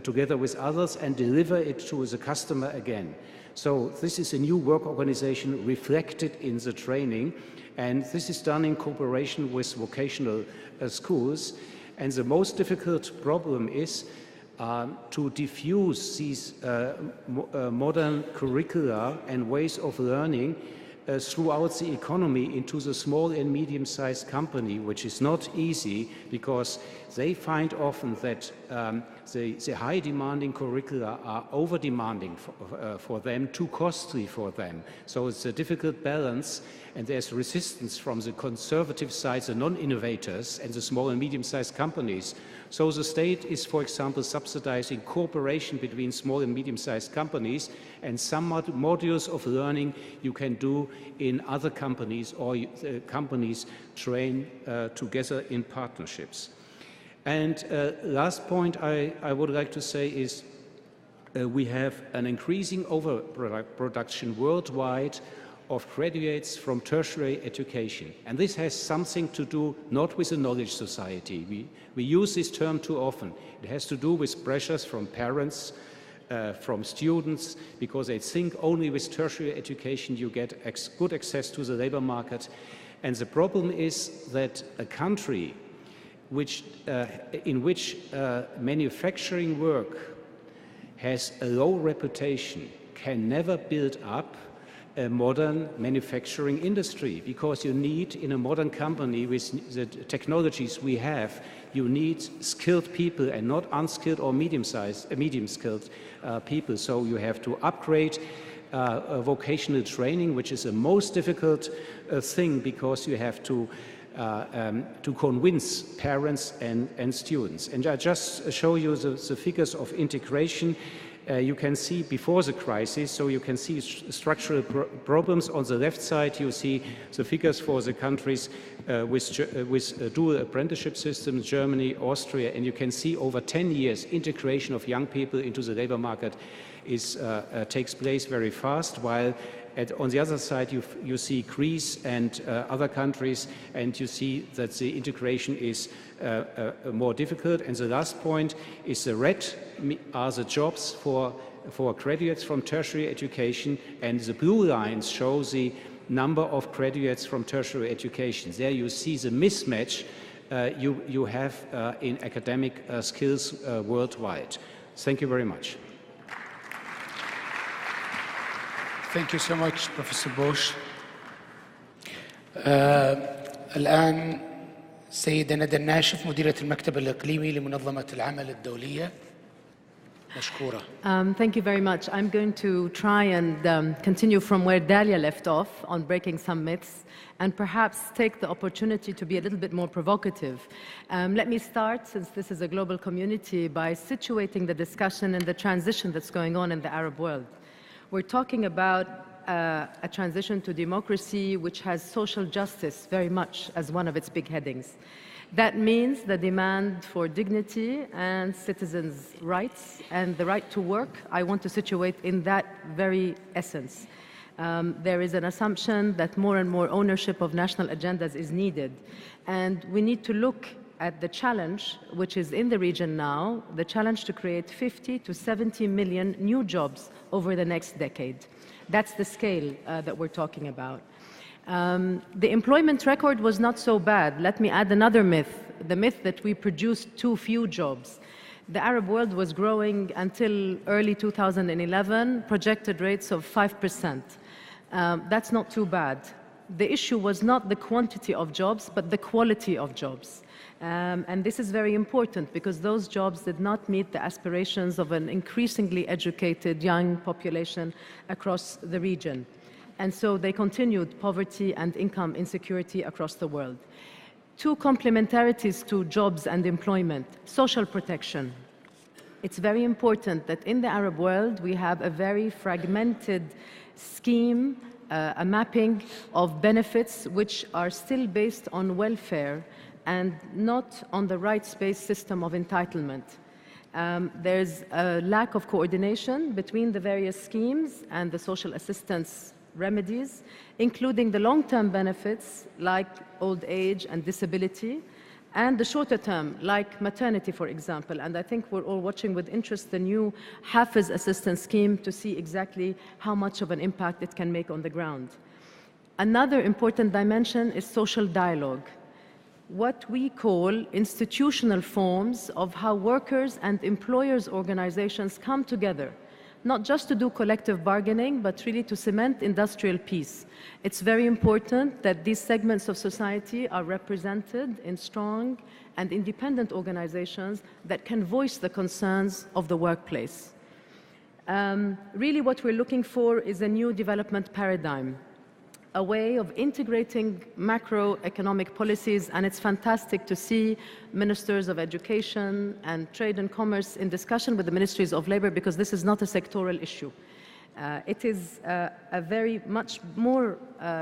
together with others and deliver it to the customer again. So this is a new work organization reflected in the training, and this is done in cooperation with vocational schools. And the most difficult problem is to diffuse these modern curricula and ways of learning throughout the economy into the small and medium-sized company, which is not easy because they find often that the high-demanding curricula are over-demanding for them, too costly for them. So it's a difficult balance, and there's resistance from the conservative side, the non-innovators, and the small and medium-sized companies. So the state is, for example, subsidizing cooperation between small and medium-sized companies, and some modules of learning you can do in other companies, or companies train together in partnerships. And last point I would like to say is we have an increasing overproduction worldwide of graduates from tertiary education. And this has something to do not with the knowledge society. We use this term too often. It has to do with pressures from parents, from students, because they think only with tertiary education you get good access to the labor market. And the problem is that a country in which manufacturing work has a low reputation can never build up a modern manufacturing industry, because you need, in a modern company with the technologies we have, you need skilled people and not unskilled or medium-skilled people. So you have to upgrade vocational training, which is the most difficult thing, because you have to convince parents and students. And I just show you the figures of integration. You can see before the crisis, so you can see structural problems. On the left side, you see the figures for the countries with dual apprenticeship systems, Germany, Austria, and you can see over 10 years integration of young people into the labor market takes place very fast, while on the other side you see Greece and other countries, and you see that the integration is more difficult. And the last point is the red are the jobs for graduates from tertiary education, and the blue lines show the number of graduates from tertiary education. There you see the mismatch you have in academic skills worldwide. Thank you very much. Thank you so much, Professor Bosch. الآن سيدة ندى الناشف مديرة المكتب الإقليمي لمنظمة العمل الدولية. مشكورة. Thank you very much. I'm going to try and continue from where Dalia left off on breaking some myths, and perhaps take the opportunity to be a little bit more provocative. Let me start, since this is a global community, by situating the discussion and the transition that's going on in the Arab world. We're talking about a transition to democracy which has social justice very much as one of its big headings. That means the demand for dignity and citizens' rights and the right to work. I want to situate in that very essence. There is an assumption that more and more ownership of national agendas is needed, and we need to look at the challenge which is in the region now, the challenge to create 50 to 70 million new jobs over the next decade. That's the scale that we're talking about. The employment record was not so bad. Let me add another myth, the myth that we produced too few jobs. The Arab world was growing until early 2011, projected rates of 5%. That's not too bad. the issue was not the quantity of jobs, but the quality of jobs. And this is very important because those jobs did not meet the aspirations of an increasingly educated young population across the region. And so they continued poverty and income insecurity across the world. Two complementarities to jobs and employment: social protection. It's very important that in the Arab world we have a very fragmented scheme, a mapping of benefits which are still based on welfare and not on the rights-based system of entitlement. There's a lack of coordination between the various schemes and the social assistance remedies, including the long-term benefits like old age and disability, and the shorter term, like maternity, for example. And I think we're all watching with interest the new Hafiz assistance scheme to see exactly how much of an impact it can make on the ground. Another important dimension is social dialogue, what we call institutional forms of how workers and employers' organizations come together, not just to do collective bargaining, but really to cement industrial peace. It's very important that these segments of society are represented in strong and independent organizations that can voice the concerns of the workplace. Really what we're looking for is a new development paradigm, a way of integrating macroeconomic policies, and it's fantastic to see ministers of education and trade and commerce in discussion with the ministries of labor, because this is not a sectoral issue. It is a very much more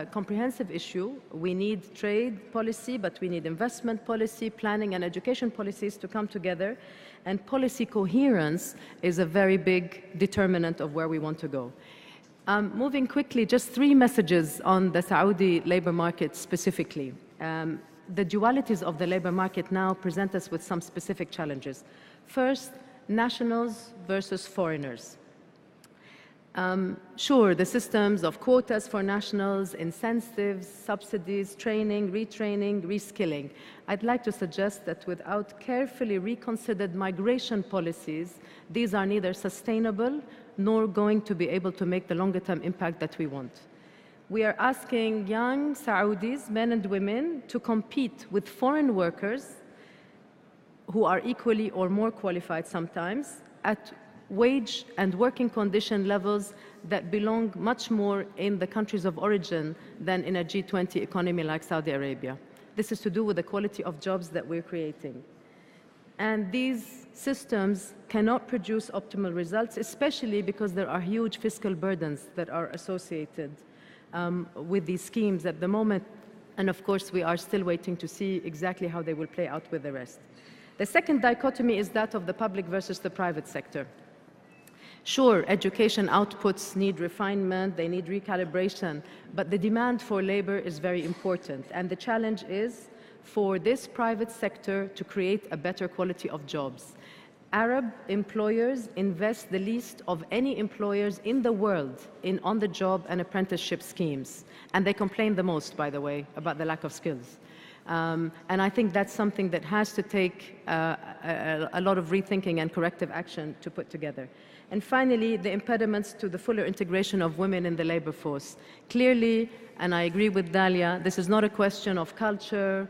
comprehensive issue. We need trade policy, but we need investment policy, planning and education policies to come together, and policy coherence is a very big determinant of where we want to go. Moving quickly, just 3 messages on the Saudi labor market specifically. The dualities of the labor market now present us with some specific challenges. First, nationals versus foreigners. Sure, the systems of quotas for nationals, incentives, subsidies, training, retraining, reskilling. I'd like to suggest that without carefully reconsidered migration policies, these are neither sustainable nor going to be able to make the longer-term impact that we want. We are asking young Saudis, men and women, to compete with foreign workers who are equally or more qualified sometimes at wage and working condition levels that belong much more in the countries of origin than in a G20 economy like Saudi Arabia. This is to do with the quality of jobs that we're creating. And these systems cannot produce optimal results, especially because there are huge fiscal burdens that are associated with these schemes at the moment. And of course, we are still waiting to see exactly how they will play out with the rest. The second dichotomy is that of the public versus the private sector. Sure, education outputs need refinement, they need recalibration, but the demand for labor is very important. And the challenge is for this private sector to create a better quality of jobs. Arab employers invest the least of any employers in the world in on-the-job and apprenticeship schemes. And they complain the most, by the way, about the lack of skills. And I think that's something that has to take a lot of rethinking and corrective action to put together. And finally, the impediments to the fuller integration of women in the labor force. Clearly, and I agree with Dalia, this is not a question of culture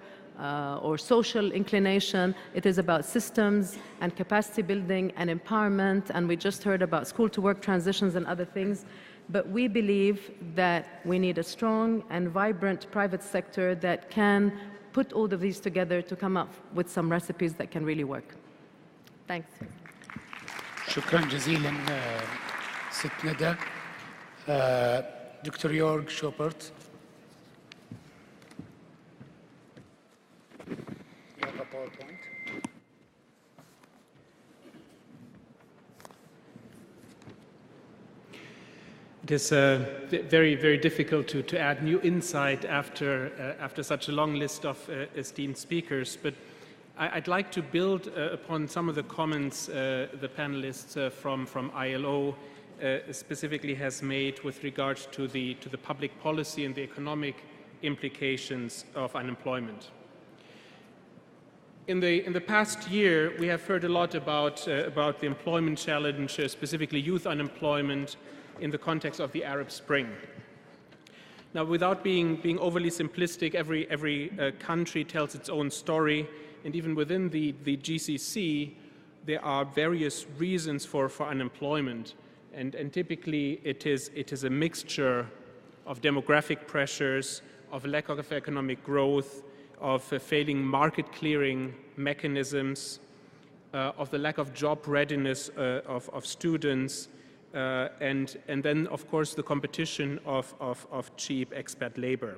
or social inclination. It is about systems and capacity building and empowerment, and we just heard about school-to-work transitions and other things. But we believe that we need a strong and vibrant private sector that can put all of these together to come up with some recipes that can really work. Thanks. شكرا جزيلا ست ندى. دكتور يورغ شوبرت. It is very, very difficult to add new insight after such a long list of esteemed speakers, but I'd like to build upon some of the comments the panelists from ILO specifically has made with regard to the public policy and the economic implications of unemployment. In the past year, we have heard a lot about the employment challenge, specifically youth unemployment, in the context of the Arab Spring. Now, without being overly simplistic, every country tells its own story, and even within the GCC, there are various reasons for unemployment, and typically it is a mixture of demographic pressures, of lack of economic growth, of failing market clearing mechanisms, of the lack of job readiness of students, and then, of course, the competition of cheap expat labor.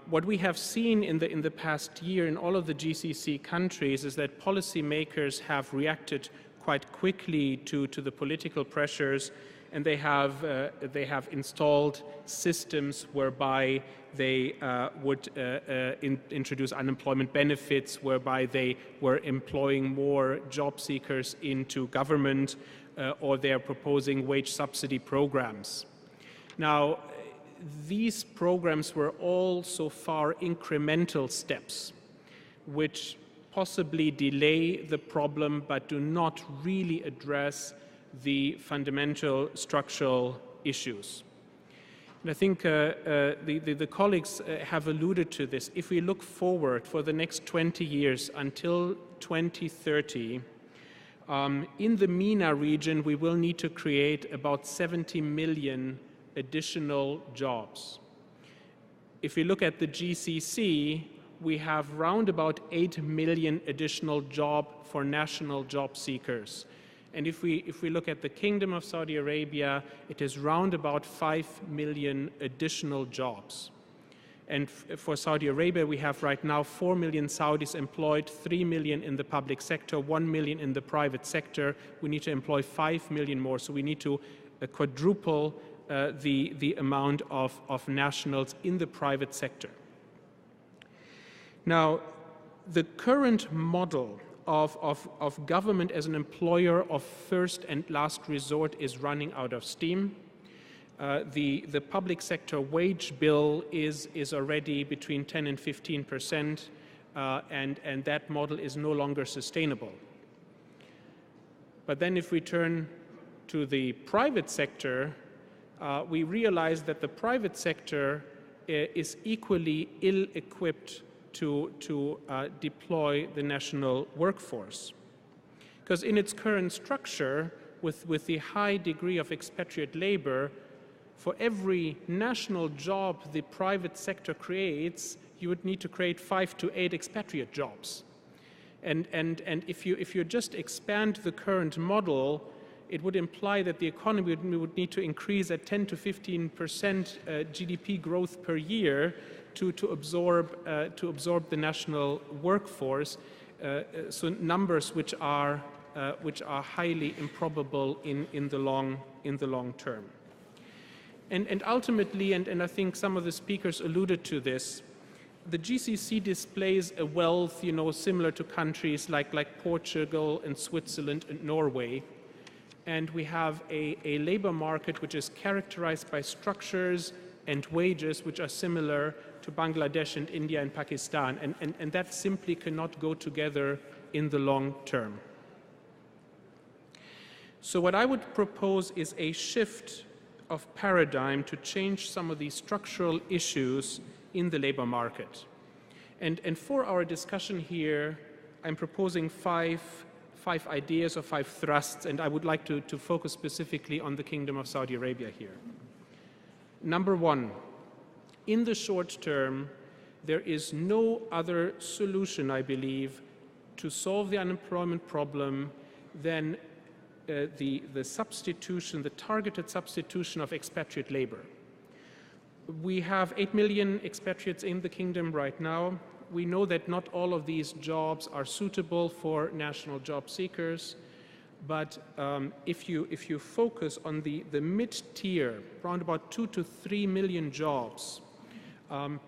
What we have seen in the past year in all of the GCC countries is that policymakers have reacted quite quickly to the political pressures, and they have installed systems whereby they would introduce unemployment benefits, whereby they were employing more job seekers into government, or they are proposing wage subsidy programs. Now, these programs were all so far incremental steps, which possibly delay the problem but do not really address the fundamental structural issues. And I think the colleagues have alluded to this. If we look forward for the next 20 years until 2030, in the MENA region, we will need to create about 70 million additional jobs. If we look at the GCC, we have round about 8 million additional jobs for national job seekers. And if we look at the Kingdom of Saudi Arabia, it is round about 5 million additional jobs. And for Saudi Arabia, we have right now 4 million Saudis employed, 3 million in the public sector, 1 million in the private sector. We need to employ 5 million more, so we need to quadruple the amount of nationals in the private sector. Now, the current model of government as an employer of first and last resort is running out of steam. The public sector wage bill is already between 10 and 15%, and that model is no longer sustainable. But then if we turn to the private sector, we realize that the private sector is equally ill-equipped to deploy the national workforce. Because in its current structure, with the high degree of expatriate labor, for every national job the private sector creates, you would need to create 5 to 8 expatriate jobs. And if you just expand the current model, it would imply that the economy would need to increase at 10 to 15% GDP growth per year to absorb the national workforce. So numbers which are highly improbable in the long term. And ultimately, and I think some of the speakers alluded to this, the GCC displays a wealth, similar to countries like Portugal and Switzerland and Norway. And we have a labor market which is characterized by structures and wages which are similar to Bangladesh and India and Pakistan. And that simply cannot go together in the long term. So what I would propose is a shift of paradigm to change some of these structural issues in the labor market. And for our discussion here, I'm proposing five ideas or 5 thrusts, and I would like to focus specifically on the Kingdom of Saudi Arabia here. Number 1, in the short term, there is no other solution, I believe, to solve the unemployment problem than the substitution, the targeted substitution of expatriate labor. We have 8 million expatriates in the kingdom right now. We know that not all of these jobs are suitable for national job seekers, but if you focus on the mid-tier, around about 2 to 3 million jobs,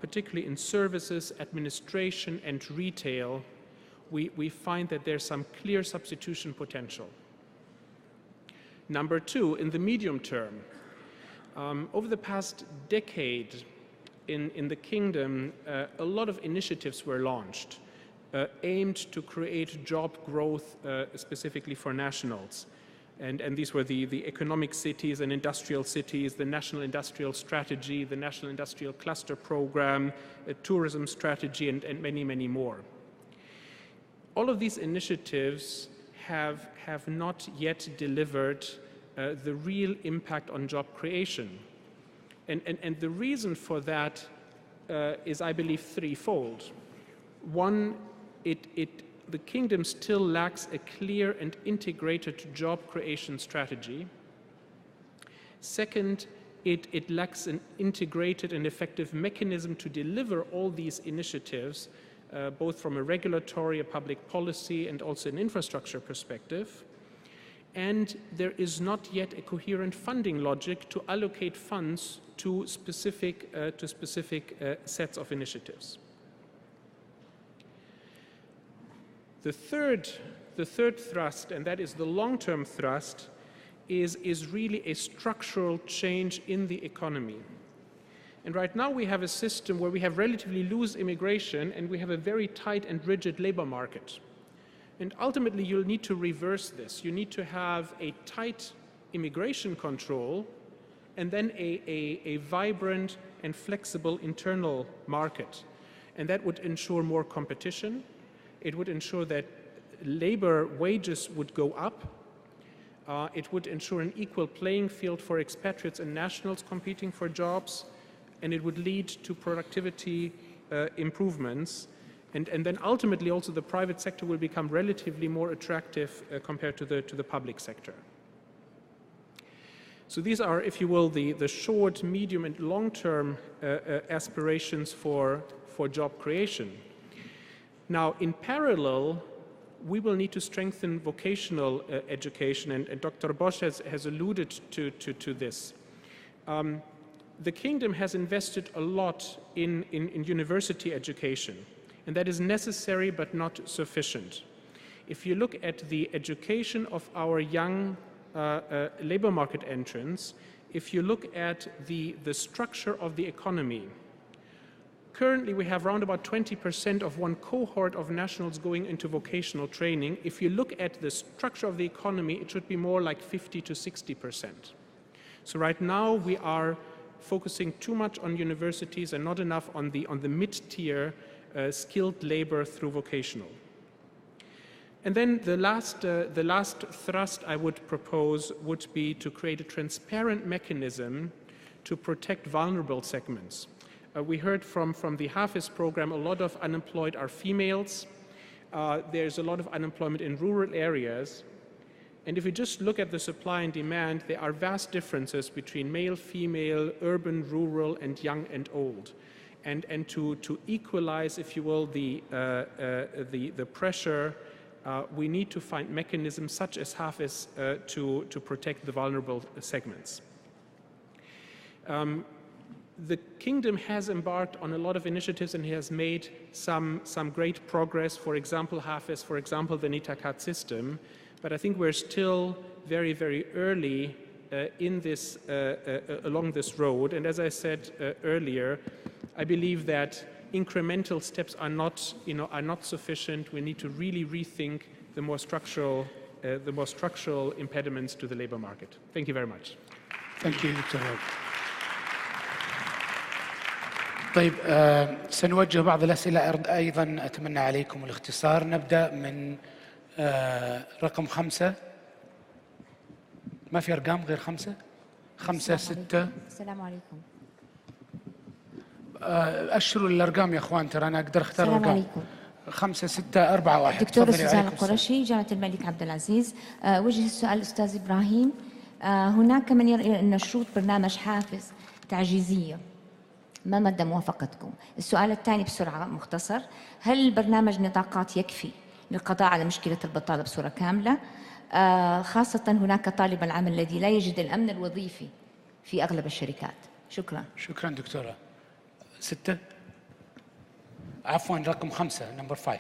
particularly in services, administration, and retail, we find that there's some clear substitution potential. Number 2, in the medium term, over the past decade in the kingdom, a lot of initiatives were launched aimed to create job growth specifically for nationals. And these were the economic cities and industrial cities, the National Industrial Strategy, the National Industrial Cluster Program, a tourism strategy, and many, many more. All of these initiatives have not yet delivered the real impact on job creation. And the reason for that is, I believe, threefold. One, the kingdom still lacks a clear and integrated job creation strategy. Second, it lacks an integrated and effective mechanism to deliver all these initiatives, both from a regulatory, a public policy, and also an infrastructure perspective. And there is not yet a coherent funding logic to allocate funds to specific sets of initiatives. The third thrust, and that is the long-term thrust, is really a structural change in the economy. And right now we have a system where we have relatively loose immigration and we have a very tight and rigid labor market. And ultimately you'll need to reverse this. You need to have a tight immigration control and then a vibrant and flexible internal market. And that would ensure more competition. It would ensure that labor wages would go up. It would ensure an equal playing field for expatriates and nationals competing for jobs. And it would lead to productivity improvements. And then ultimately also the private sector will become relatively more attractive compared to the public sector. So these are, if you will, the short, medium, and long-term aspirations for job creation. Now, in parallel, we will need to strengthen vocational education, and Dr. Bosch has alluded to this. The kingdom has invested a lot in university education, and that is necessary but not sufficient. If you look at the education of our young labor market entrants, if you look at the structure of the economy, currently we have around about 20% of one cohort of nationals going into vocational training. If you look at the structure of the economy, it should be more like 50 to 60%. So right now we are focusing too much on universities and not enough on the mid-tier skilled labor through vocational. And then the last thrust I would propose would be to create a transparent mechanism to protect vulnerable segments. We heard from the Hafiz program, a lot of unemployed are females. There's a lot of unemployment in rural areas. And if we just look at the supply and demand, there are vast differences between male, female, urban, rural, and young and old. And to equalize, if you will, the pressure, we need to find mechanisms such as Hafiz to protect the vulnerable segments. The kingdom has embarked on a lot of initiatives and has made some great progress. For example, Hafiz, for example, the Nitakat system. But I think we're still very, very early in this, along this road. And as I said earlier, I believe that incremental steps are not sufficient. We need to really rethink the more structural impediments to the labor market. Thank you very much. Thank you, Dr. Jorg. طيب سنوجه بعض الأسئلة أيضا أتمنى عليكم الاختصار. نبدأ من رقم 5. ما في أرقام غير 5 5 6. السلام عليكم. أشروا الأرقام يا أخوان، ترى أنا أقدر أختار السلام الأرقام. عليكم. 5 6 4 1. دكتور سوزان القرشي، جامعة الملك عبد العزيز. وجه السؤال الأستاذ إبراهيم. هناك من يرى أن شروط برنامج حافز تعجيزية، ما مدى موافقتكم؟ السؤال الثاني بسرعة مختصر، هل البرنامج نطاقات يكفي للقضاء على مشكلة البطالة بصورة كاملة؟ خاصة هناك طالب العمل الذي لا يجد الأمن الوظيفي في أغلب الشركات. شكرا. شكرا دكتورة. 6 عفوا رقم 5 نمبر 5.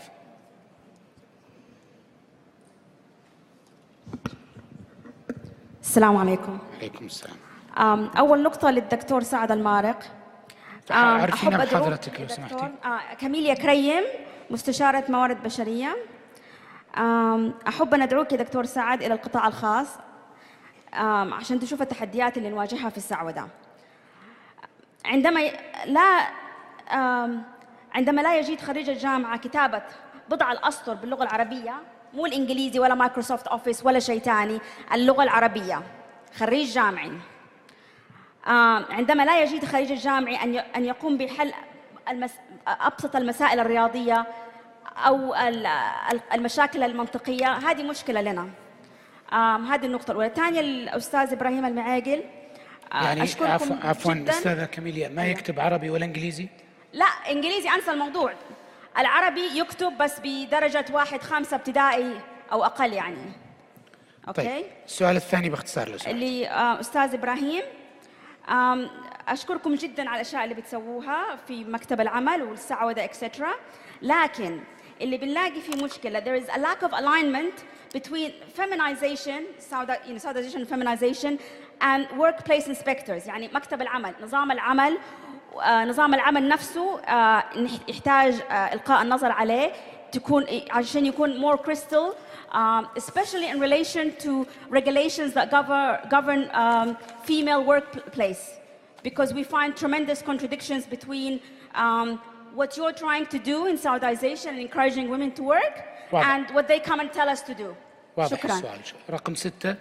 السلام عليكم. عليكم السلام. أول نقطة للدكتور سعد المارق. عرفينا بحضرتك لو سمحتي. كميليا كريم، مستشارة موارد بشرية. أحب أن أدعوك يا دكتور سعد إلى القطاع الخاص عشان تشوف التحديات اللي نواجهها في السعودة. عندما لا يجيد خريج الجامعة كتابة بضع الأسطر باللغة العربية، مو الإنجليزي ولا مايكروسوفت أوفيس ولا شيء ثاني، اللغة العربية، خريج جامعي. عندما لا يجيد خريج الجامعي أن يقوم بحل أبسط المسائل الرياضية أو المشاكل المنطقية، هذه مشكلة لنا. هذه النقطة الأولى. الثانية الأستاذ إبراهيم المعاقل، يعني أشكركم عفواً جداً. أستاذة كاميليا، ما يكتب عربي ولا إنجليزي؟ لا، إنجليزي أنسى الموضوع. العربي يكتب بس بدرجة 1-5 ابتدائي أو أقل يعني. أوكي. طيب السؤال الثاني باختصار لو سمحت. اللي أستاذ إبراهيم، أشكركم جداً على الأشياء اللي بتسووها في مكتب العمل والسعودة etc. لكن اللي بنلاقي فيه مشكلة، there is a lack of alignment between feminization, Saudization and feminization and workplace inspectors. يعني مكتب العمل، نظام العمل نفسه يحتاج إلقاء النظر عليه عشان يكون more crystal, especially in relation to regulations that govern female workplace, because we find tremendous contradictions between what you're trying to do in Saudization and encouraging women to work and what they come and tell us to do. شكرا. رقم 6.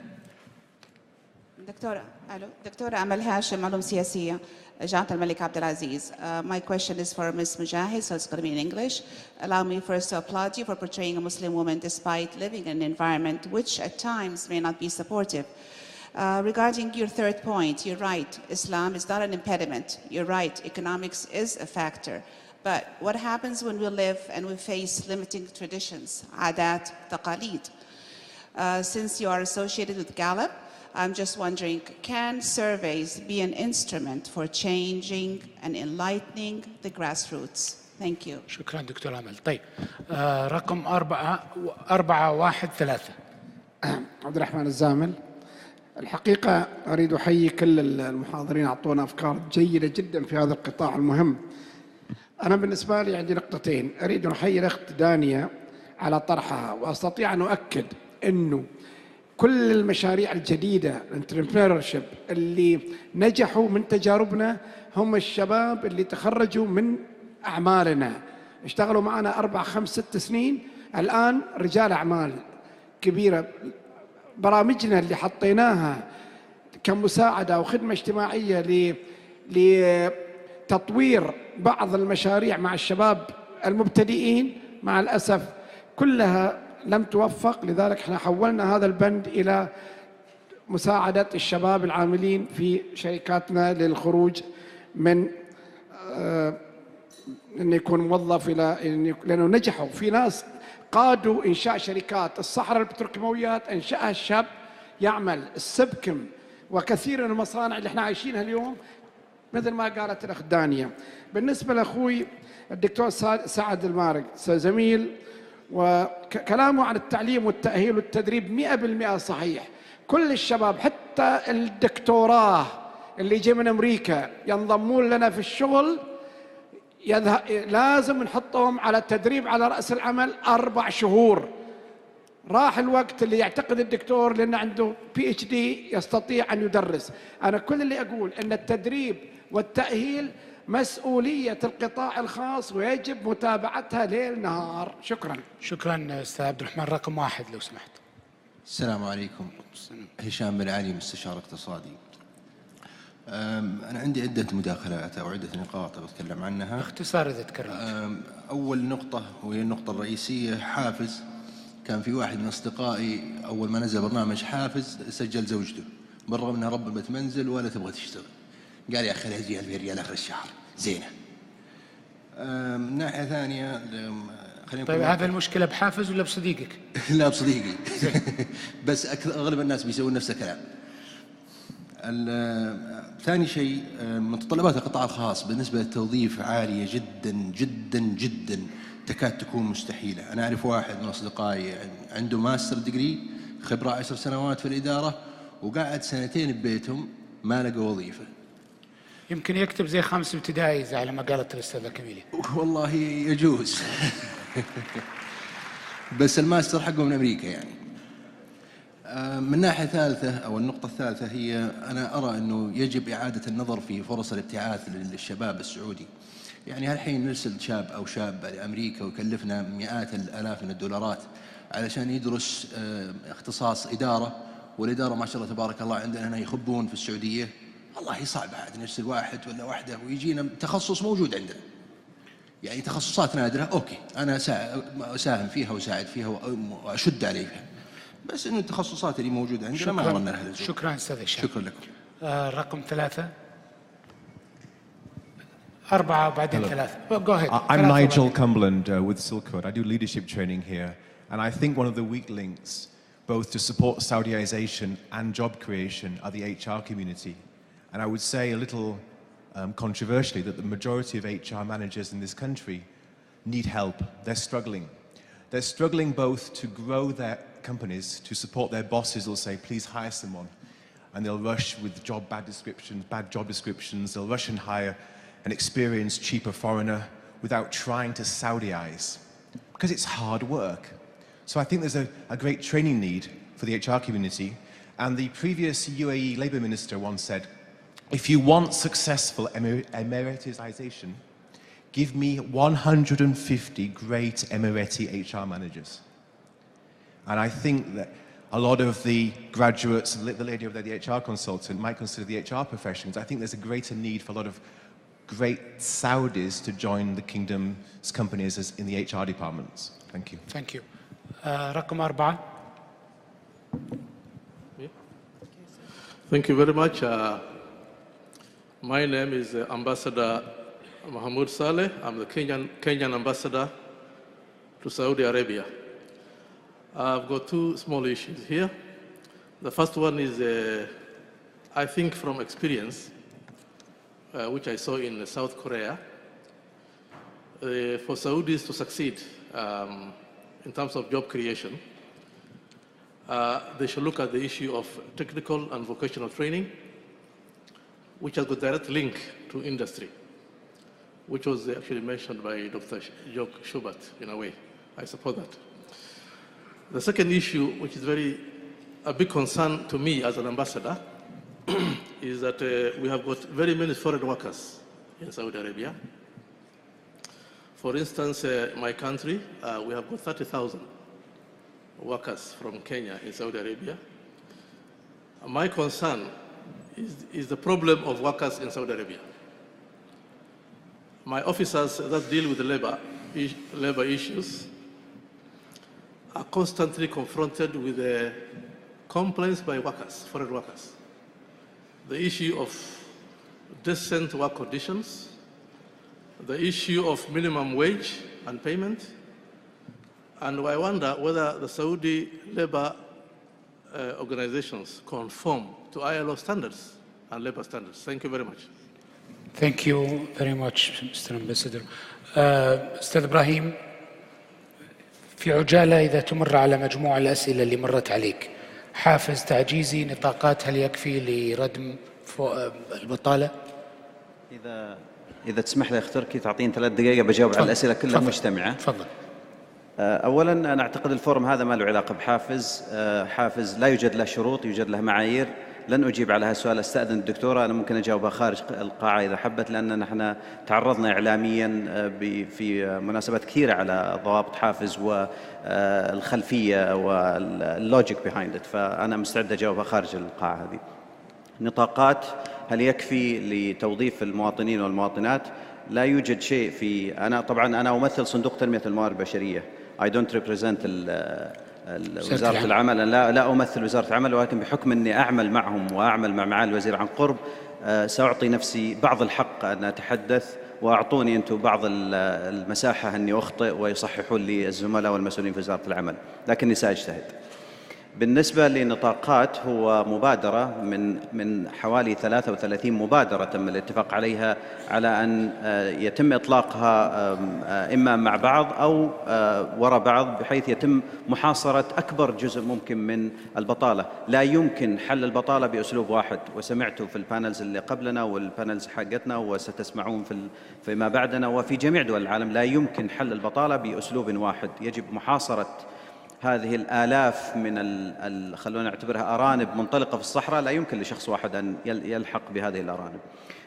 دكتورة أمل هاشم، علوم سياسية، جامعة الملك عبد العزيز. My question is for Ms. Mogahed, so it's going to be in English. Allow me first to applaud you for portraying a Muslim woman despite living in an environment which at times may not be supportive. Regarding your third point, you're right, Islam is not an impediment. You're right, economics is a factor. But what happens when we live and we face limiting traditions, عادات, تقاليد? Since you are associated with Gallup, I'm just wondering, can surveys be an instrument for changing and enlightening the grassroots? Thank you. شكرا دكتور أمل. طيب رقم 413. عبد الرحمن الزامل. الحقيقة أريد أحيي كل المحاضرين، أعطونا أفكار جيدة جدا في هذا القطاع المهم. أنا بالنسبة لي عندي نقطتين. أريد أن أحيي الأخت دانيا على طرحها، وأستطيع أن أؤكد أنه كل المشاريع الجديدة الانتربرينورشيب اللي نجحوا من تجاربنا هم الشباب اللي تخرجوا من أعمالنا، اشتغلوا معنا 4 5 6 سنين، الآن رجال أعمال كبيرة. برامجنا اللي حطيناها كمساعدة وخدمة اجتماعية لتطوير بعض المشاريع مع الشباب المبتدئين مع الأسف كلها لم توفق، لذلك احنا حولنا هذا البند إلى مساعدة الشباب العاملين في شركاتنا للخروج من أن يكون موظف إلى لأنه نجحوا. في ناس قادوا إنشاء شركات، الصحراء البتروكيماويات أنشأها الشاب يعمل، السبكم وكثير من المصانع اللي احنا عايشينها اليوم مثل ما قالت الأخ دانيا. بالنسبة لأخوي الدكتور سعد المارق زميل، وكلامه عن التعليم والتأهيل والتدريب 100% صحيح. كل الشباب حتى الدكتوراه اللي يجي من أمريكا ينضمون لنا في الشغل لازم نحطهم على التدريب على رأس العمل 4 شهور. راح الوقت اللي يعتقد الدكتور لأنه عنده PhD يستطيع أن يدرس. أنا كل اللي أقول أن التدريب والتأهيل مسؤولية القطاع الخاص ويجب متابعتها ليل نهار. شكرا. شكرا أستاذ عبد الرحمن. رقم 1 لو سمحت. السلام عليكم. هشام بن علي، مستشار اقتصادي. أنا عندي عدة مداخلات أو عدة نقاط بتكلم عنها باختصار إذا تكرمت. أول نقطة وهي النقطة الرئيسية، حافز. كان في واحد من أصدقائي أول ما نزل برنامج حافز سجل زوجته بالرغم أنها ربة منزل ولا تبغى تشتغل. قال يا أخي خليها تجي 1000 ريال آخر الشهر زينة. من ناحية ثانية طيب هذا المشكلة بحافز ولا بصديقك؟ لا بصديقي. بس أغلب الناس بيسوون نفس الكلام. ثاني شيء، متطلبات القطاع الخاص بالنسبة للتوظيف عالية جدا جدا جدا، تكاد تكون مستحيلة. أنا أعرف واحد من أصدقائي عنده ماستر ديجري، خبرة 10 سنوات في الإدارة، وقاعد 2 ببيتهم ما لقى وظيفة. يمكن يكتب زي 5 ابتدائي زي ما قالت الأستاذة كاميليا. والله يجوز. بس الماستر حقه من أمريكا يعني. من ناحية ثالثة أو النقطة الثالثة هي أنا أرى أنه يجب إعادة النظر في فرص الابتعاث للشباب السعودي. يعني هالحين نرسل شاب أو شابة لأمريكا ويكلفنا مئات الآلاف من الدولارات علشان يدرس اختصاص إدارة، والإدارة ما شاء الله تبارك الله عندنا هنا يخبون في السعودية. والله صعب عاد نرسل واحد ولا واحدة ويجينا تخصص موجود عندنا. يعني تخصصات نادرة أوكي أنا أساهم فيها وأساعد فيها وأشد عليها، بس إنه التخصصات اللي موجودة عندنا ما أظن لها لزوم. شكرا أستاذ هشام. شكرا لكم. رقم 3 4 وبعدين 3. Go ahead. I'm Nigel Cumberland with Silkwood. I do leadership training here, and I think one of the weak links, both to support Saudiization and job creation, are the HR community. And I would say a little controversially that the majority of HR managers in this country need help. They're struggling. They're struggling both to grow their companies, to support their bosses who'll say, please hire someone. And they'll rush with bad job descriptions. They'll rush and hire an experienced, cheaper foreigner without trying to Saudiize, because it's hard work. So I think there's a great training need for the HR community. And the previous UAE Labour Minister once said, if you want successful Emiratization, give me 150 great Emirati HR managers. And I think that a lot of the graduates, the lady over there, the HR consultant, might consider the HR professions. I think there's a greater need for a lot of great Saudis to join the kingdom's companies as in the HR departments. Thank you. Thank you. رقم 4. Thank you very much. My name is Ambassador Mahmoud Saleh. I'm the Kenyan ambassador to Saudi Arabia. I've got two small issues here. The first one is, I think from experience, which I saw in South Korea, for Saudis to succeed in terms of job creation, they should look at the issue of technical and vocational training, which has got direct link to industry, which was actually mentioned by Dr. Jorg Schubert in a way. I support that. The second issue, which is a big concern to me as an ambassador, is that we have got very many foreign workers in Saudi Arabia. For instance, my country, we have got 30,000 workers from Kenya in Saudi Arabia. My concern is the problem of workers in Saudi Arabia. My officers that deal with the labor issues are constantly confronted with complaints by workers, foreign workers. The issue of decent work conditions, the issue of minimum wage and payment, and I wonder whether the Saudi labor organizations conform to ILO standards and labor standards. Thank you very much. Thank you very much, Mr. Ambassador. أستاذ إبراهيم، في عجالة إذا تمر على مجموعة الأسئلة اللي مرت عليك، حافز تعجيزي، نطاقات، هل يكفي لردم البطالة؟ إذا تسمح لي أخ تركي تعطيني 3 دقائق بجاوب على الأسئلة كلها مجتمعة. تفضل. أولاً أنا أعتقد الفورم هذا ما له علاقة بحافز، حافز لا يوجد له شروط، يوجد له معايير. لن أجيب على هالسؤال، أستأذن الدكتورة، أنا ممكن أجاوبها خارج القاعة إذا حبت، لأن نحن تعرضنا إعلامياً في مناسبات كثيرة على ضوابط حافز والخلفية واللوجيك behind it، فأنا مستعد أجاوبها خارج القاعة هذه. نطاقات، هل يكفي لتوظيف المواطنين والمواطنات؟ لا يوجد شيء طبعاً أنا أمثل صندوق تنمية الموارد البشرية. I don't represent وزارة العمل، أنا لا أمثل وزارة العمل، ولكن بحكم أني أعمل معهم وأعمل مع معالي الوزير عن قرب، سأعطي نفسي بعض الحق أن أتحدث، وأعطوني أنتم بعض المساحة أني أخطئ ويصححون لي الزملاء والمسؤولين في وزارة العمل، لكني سأجتهد. بالنسبة لنطاقات، هو مبادرة من حوالي 33 مبادرة تم الاتفاق عليها على أن يتم إطلاقها إما مع بعض أو وراء بعض، بحيث يتم محاصرة أكبر جزء ممكن من البطالة. لا يمكن حل البطالة بأسلوب واحد، وسمعتوا في البانلز اللي قبلنا والبانلز حقتنا وستسمعون فيما بعدنا وفي جميع دول العالم، لا يمكن حل البطالة بأسلوب واحد، يجب محاصرة هذه الآلاف من خلونا نعتبرها أرانب منطلقة في الصحراء، لا يمكن لشخص واحد أن يلحق بهذه الأرانب.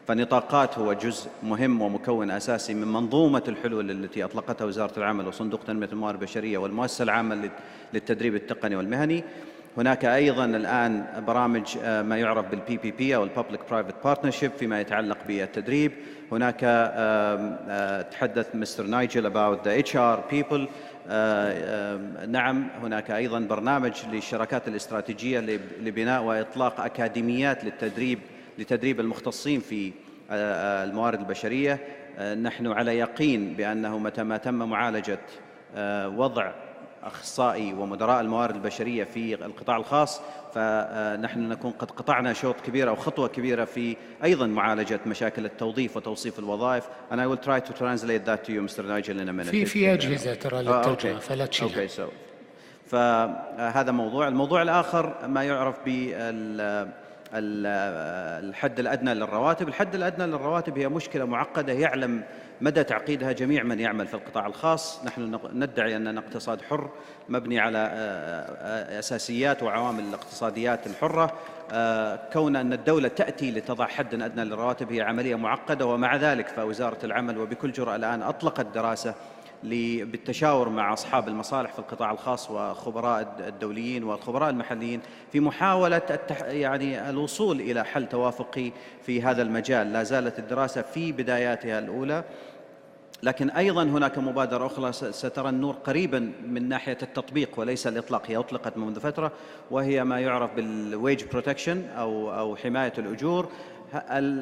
فالنطاقات هو جزء مهم ومكون أساسي من منظومة الحلول التي أطلقتها وزارة العمل وصندوق تنمية الموارد البشرية والمؤسسة العامة للتدريب التقني والمهني. هناك أيضا الآن برامج ما يعرف بالPPP أو Public Private Partnership فيما يتعلق بالتدريب. هناك تحدث مستر نايجل about the HR people. نعم، هناك أيضا برنامج للشراكات الاستراتيجية لبناء وإطلاق أكاديميات لتدريب المختصين في الموارد البشرية. نحن على يقين بأنه متى ما تم معالجة وضع أخصائي ومدراء الموارد البشرية في القطاع الخاص، فنحن نكون قد قطعنا شوط كبير أو خطوة كبيرة في أيضا معالجة مشاكل التوظيف وتوصيف الوظائف. And I will try to translate that to you, Mr. Nigel, in a minute. في أجهزة ترى للترجمة فلا تشيلها. فهذا الموضوع الآخر ما يعرف الحد الأدنى للرواتب. الحد الأدنى للرواتب هي مشكلة معقدة يعلم مدى تعقيدها جميع من يعمل في القطاع الخاص. نحن ندعي أننا اقتصاد حر مبني على أساسيات وعوامل الاقتصاديات الحرة. كون أن الدولة تأتي لتضع حد أدنى للرواتب هي عملية معقدة، ومع ذلك فوزارة العمل وبكل جرأة الآن أطلقت دراسة بالتشاور مع أصحاب المصالح في القطاع الخاص وخبراء الدوليين والخبراء المحليين في محاولة يعني الوصول إلى حل توافقي في هذا المجال. لا زالت الدراسة في بداياتها الأولى، لكن أيضا هناك مبادرة أخرى سترى النور قريبا من ناحية التطبيق وليس الإطلاق. هي أطلقت منذ فترة، وهي ما يعرف بالويج بروتكشن أو حماية الأجور.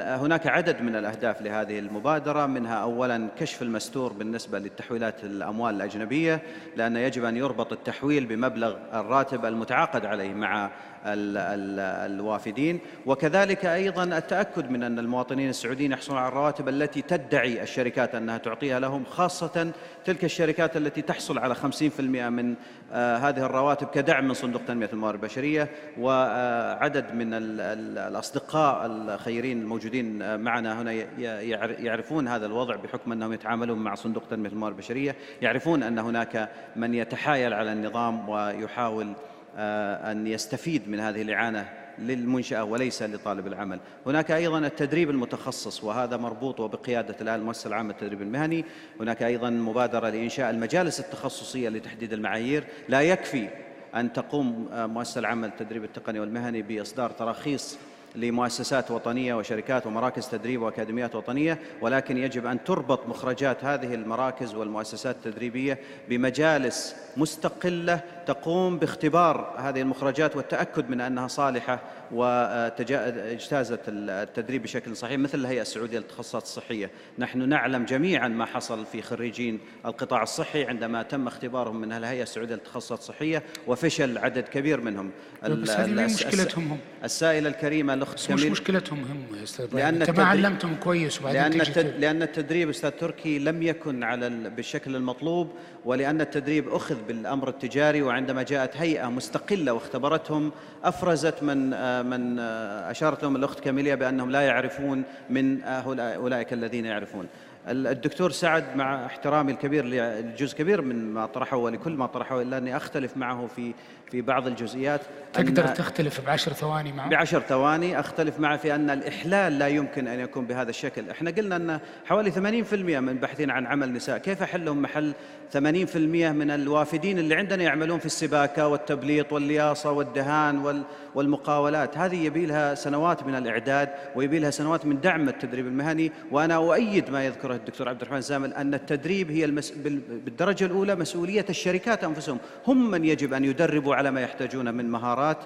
هناك عدد من الأهداف لهذه المبادرة، منها أولا كشف المستور بالنسبة للتحويلات الأموال الأجنبية، لأن يجب أن يربط التحويل بمبلغ الراتب المتعاقد عليه مع الوافدين، وكذلك أيضا التأكد من أن المواطنين السعوديين يحصلون على الرواتب التي تدعي الشركات أنها تعطيها لهم، خاصة تلك الشركات التي تحصل على 50% من هذه الرواتب كدعم من صندوق تنمية الموارد البشرية. وعدد من الأصدقاء الخيرين الموجودين معنا هنا يعرفون هذا الوضع بحكم أنهم يتعاملون مع صندوق تنمية الموارد البشرية، يعرفون أن هناك من يتحايل على النظام ويحاول أن يستفيد من هذه الإعانة للمنشأة وليس لطالب العمل. هناك أيضا التدريب المتخصص، وهذا مربوط وبقيادة الآن المؤسسة العامة للتدريب المهني. هناك أيضا مبادرة لإنشاء المجالس التخصصية لتحديد المعايير. لا يكفي أن تقوم المؤسسة العامة للتدريب التقني والمهني بإصدار تراخيص لمؤسسات وطنية وشركات ومراكز تدريب وأكاديميات وطنية، ولكن يجب أن تربط مخرجات هذه المراكز والمؤسسات التدريبية بمجالس مستقلة تقوم باختبار هذه المخرجات والتأكد من أنها صالحة واجتازت التدريب بشكل صحيح، مثل الهيئة السعودية للتخصصات الصحية. نحن نعلم جميعا ما حصل في خريجين القطاع الصحي عندما تم اختبارهم من الهيئة السعودية للتخصصات الصحية وفشل عدد كبير منهم. بس هذه مشكلتهم هم. السائلة الكريمة الأخت كميل، مش مشكلتهم هم يا أستاذ إبراهيم، أنت ما علمتهم كويس وبعدين لأن التدريب أستاذ تركي لم يكن بالشكل المطلوب، ولأن التدريب أخذ بالأمر التجاري، وعندما جاءت هيئة مستقلة واختبرتهم أفرزت من أشارت لهم الأخت كاميليا بأنهم لا يعرفون من أولئك الذين يعرفون. الدكتور سعد، مع احترامي الكبير لجزء كبير من ما طرحه ولكل ما طرحه، إلا أني أختلف معه في بعض الجزئيات. تقدر تختلف ب10 ثواني معه؟ ب10 ثواني أختلف معه في أن الإحلال لا يمكن أن يكون بهذا الشكل. إحنا قلنا أن حوالي 80% من الباحثين عن عمل نساء، كيف أحلهم محل 80% من الوافدين اللي عندنا يعملون في السباكة والتبليط واللياصة والدهان والمقاولات؟ هذه يبي لها سنوات من الإعداد ويبي لها سنوات من دعم التدريب المهني. وأنا أؤيد ما يذكره الدكتور عبد الرحمن الزامل أن التدريب هي بالدرجة الأولى مسؤولية الشركات أنفسهم، هم من يجب أن يدربوا على ما يحتاجون من مهارات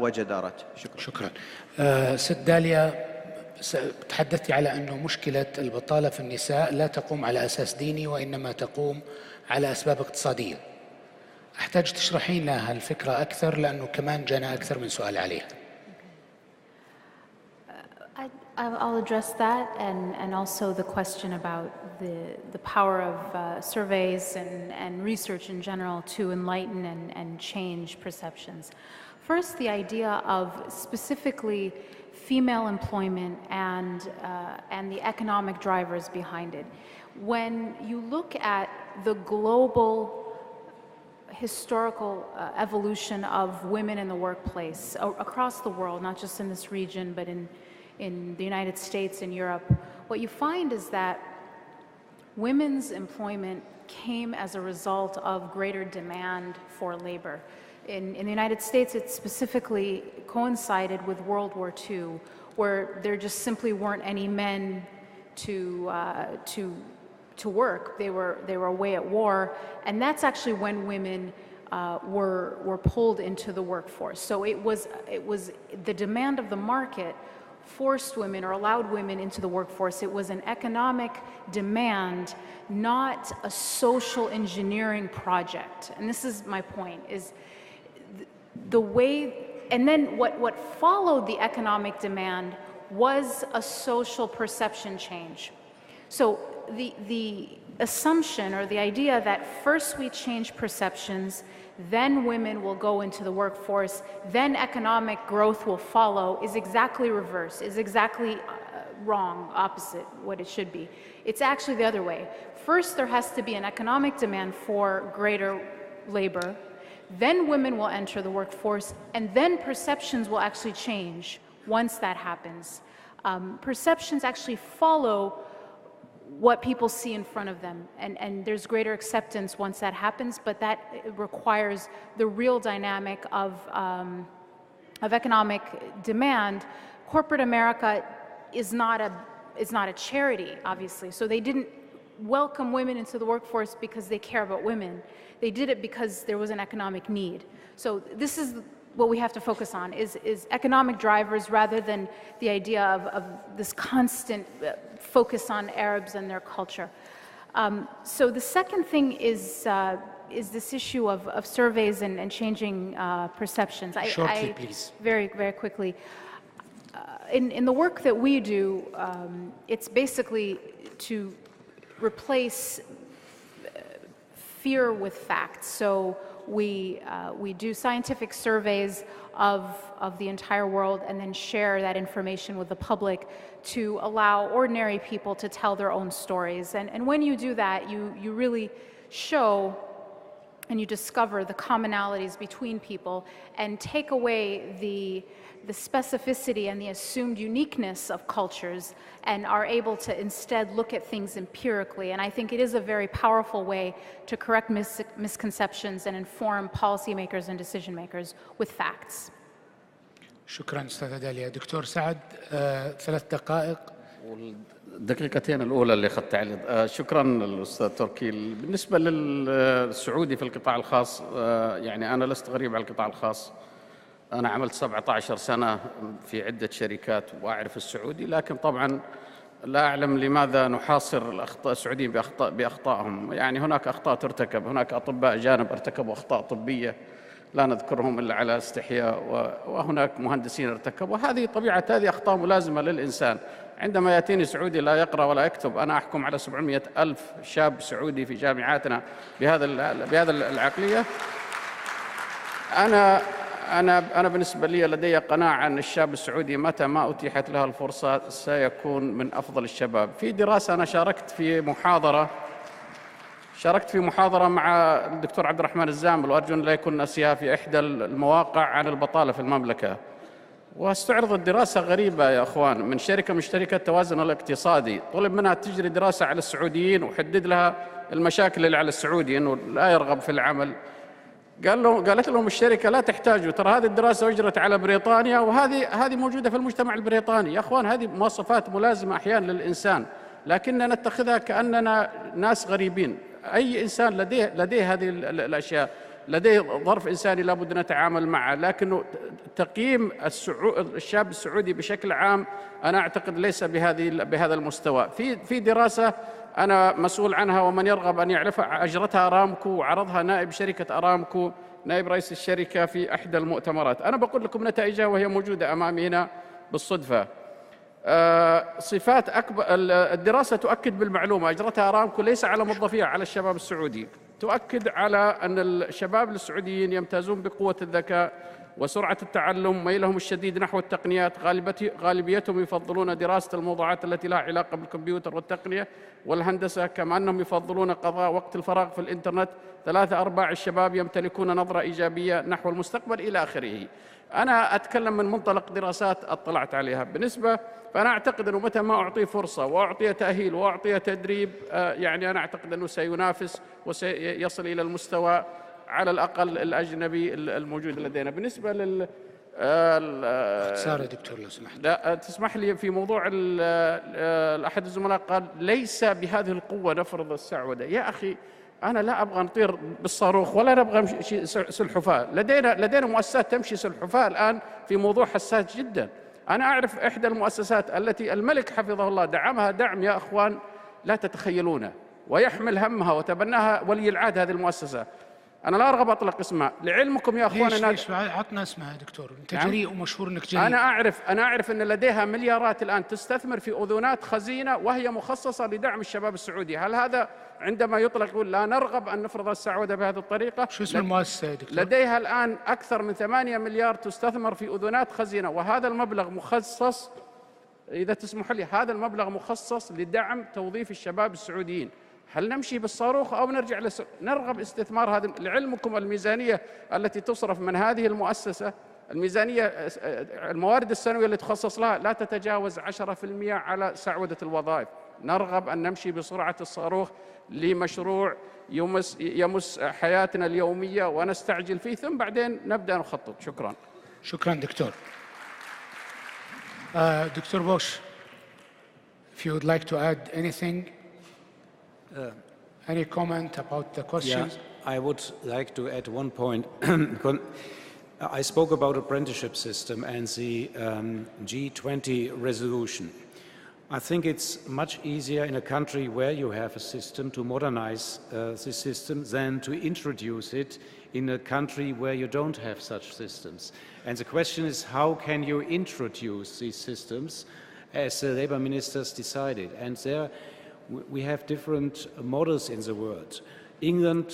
وجدارات. شكرا. ست داليا، تحدثت على أنه مشكلة البطالة في النساء لا تقوم على أساس ديني وإنما تقوم على أسباب اقتصادية. أحتاج تشرحين لنا هالفكرة أكثر لأنه كمان جانا أكثر من سؤال عليها. I'll address that and also the question about the power of surveys and research in general to enlighten and change perceptions. First, the idea of specifically female employment and the economic drivers behind it. When you look at the global historical evolution of women in the workplace across the world, not just in this region, but in the United States and Europe, what you find is that women's employment came as a result of greater demand for labor. In the United States, it specifically coincided with World War II, where there just simply weren't any men to work. They were away at war, and that's actually when women were pulled into the workforce. So it was the demand of the market forced women or allowed women into the workforce. It was an economic demand, not a social engineering project. And this is my point, is the way, and then what followed the economic demand was a social perception change. So the assumption or the idea that first we change perceptions, then women will go into the workforce, then economic growth will follow, is exactly reverse, is exactly wrong, opposite what it should be. It's actually the other way. First, there has to be an economic demand for greater labor, then women will enter the workforce, and then perceptions will actually change once that happens. Perceptions actually follow what people see in front of them, and there's greater acceptance once that happens, but that requires the real dynamic of economic demand. Corporate America is not a charity, obviously, so they didn't welcome women into the workforce because they care about women. They did it because there was an economic need. So this is what we have to focus on, is economic drivers rather than the idea of this constant focus on Arabs and their culture. So the second thing is this issue of surveys and changing perceptions. Shortly, please. Very, very quickly. In the work that we do, it's basically to replace fear with facts. So we do scientific surveys of the entire world and then share that information with the public to allow ordinary people to tell their own stories. And when you do that, you really show and you discover the commonalities between people and take away the specificity and the assumed uniqueness of cultures and are able to instead look at things empirically. And I think it is a very powerful way to correct misconceptions and inform policymakers and decision makers with facts. شكرا أستاذة داليا. دكتور سعد 3 دقائق. الدقيقتين الأولى اللي أخذت عليه. شكرا الأستاذ تركي. بالنسبة للسعودي في القطاع الخاص، يعني أنا لست غريب على القطاع الخاص. أنا عملت 17 سنة في عدة شركات وأعرف السعودي، لكن طبعاً لا أعلم لماذا نحاصر الأخطاء السعوديين بأخطائهم. يعني هناك أخطاء ترتكب، هناك أطباء أجانب ارتكبوا أخطاء طبية لا نذكرهم إلا على استحياء، وهناك مهندسين ارتكبوا. هذه طبيعة، هذه أخطاء ملازمة للإنسان. عندما يأتيني سعودي لا يقرأ ولا يكتب، أنا أحكم على 700,000 شاب سعودي في جامعاتنا بهذا العقلية. أنا بالنسبة لي لدي قناعة أن الشاب السعودي متى ما أتيحت له الفرصة سيكون من أفضل الشباب. في دراسة أنا شاركت في محاضرة مع الدكتور عبد الرحمن الزامل، وأرجو أن لا يكون ناسيها، في إحدى المواقع عن البطالة في المملكة. واستعرضت دراسة غريبة يا أخوان من شركة التوازن الاقتصادي، طلب منها تجري دراسة على السعوديين وحدد لها المشاكل اللي على السعودي أنه لا يرغب في العمل. قالت لهم الشركة لا تحتاجوا، ترى هذه الدراسة أجرت على بريطانيا وهذه موجودة في المجتمع البريطاني. يا أخوان هذه مواصفات ملازمة أحيانا للإنسان، لكننا نتخذها كأننا ناس غريبين. أي إنسان لديه هذه الأشياء، لديه ظرف إنساني لابد أن نتعامل معه، لكنه تقييم الشاب السعودي بشكل عام أنا أعتقد ليس بهذا المستوى. في دراسة أنا مسؤول عنها ومن يرغب أن يعرفها أجرتها أرامكو وعرضها نائب شركة أرامكو، نائب رئيس الشركة، في إحدى المؤتمرات. أنا بقول لكم نتائجها وهي موجودة أمامي هنا بالصدفة. صفات الدراسة تؤكد بالمعلومة، أجرتها أرامكو ليس على موظفيها، على الشباب السعودي. تؤكد على أن الشباب السعوديين يمتازون بقوة الذكاء وسرعة التعلم، ميلهم الشديد نحو التقنيات، غالبيتهم يفضلون دراسة الموضوعات التي لها علاقة بالكمبيوتر والتقنية والهندسة، كما أنهم يفضلون قضاء وقت الفراغ في الإنترنت. 3/4 الشباب يمتلكون نظرة إيجابية نحو المستقبل إلى آخره. أنا أتكلم من منطلق دراسات اطلعت عليها. فأنا أعتقد أنه متى ما أعطيه فرصة وأعطيه تأهيل وأعطيه تدريب، يعني أنا أعتقد أنه سينافس وسيصل إلى المستوى على الأقل الأجنبي الموجود لدينا. بالنسبة اختصار يا دكتور لو سمحت. لا تسمح لي في موضوع أحد الزملاء قال ليس بهذه القوة نفرض السعودة. يا أخي أنا لا أبغى نطير بالصاروخ ولا نبغى نمشي سلحفاة. لدينا مؤسسات تمشي سلحفاة الآن في موضوع حساس جدا. أنا أعرف إحدى المؤسسات التي الملك حفظه الله دعمها دعم يا أخوان لا تتخيلونه، ويحمل همها وتبناها ولي العهد هذه المؤسسة. أنا لا أرغب أطلق اسمها. لعلمكم يا أخوان، ليش عطنا اسمها يا دكتور؟ أنت جريء ومشهور أنك جريء. أنا أعرف أن لديها مليارات الآن تستثمر في أذونات خزينة وهي مخصصة لدعم الشباب السعودي. هل هذا عندما يطلق يقول لا نرغب أن نفرض السعودة بهذه الطريقة؟ شو اسم المؤسسة يا دكتور؟ لديها الآن أكثر من 8 مليار تستثمر في أذونات خزينة، وهذا المبلغ مخصص، إذا تسمح لي، هذا المبلغ مخصص لدعم توظيف الشباب السعوديين. هل نمشي بالصاروخ أو نرجع نرغب استثمار هذا؟ لعلمكم الميزانية التي تصرف من هذه المؤسسة، الميزانية الموارد السنوية اللي تخصص لها لا تتجاوز 10% على سعودة الوظائف. نرغب أن نمشي بسرعة الصاروخ لمشروع يمس حياتنا اليومية ونستعجل فيه، ثم بعدين نبدأ نخطط. شكرا. شكرا دكتور. دكتور بوش, if you would like to add anything, any comment about the questions? Yeah, I would like to add one point. I spoke about apprenticeship system and the G20 resolution. I think it's much easier in a country where you have a system to modernize the system than to introduce it in a country where you don't have such systems. And the question is, how can you introduce these systems as the labor ministers decided? And there we have different models in the world. England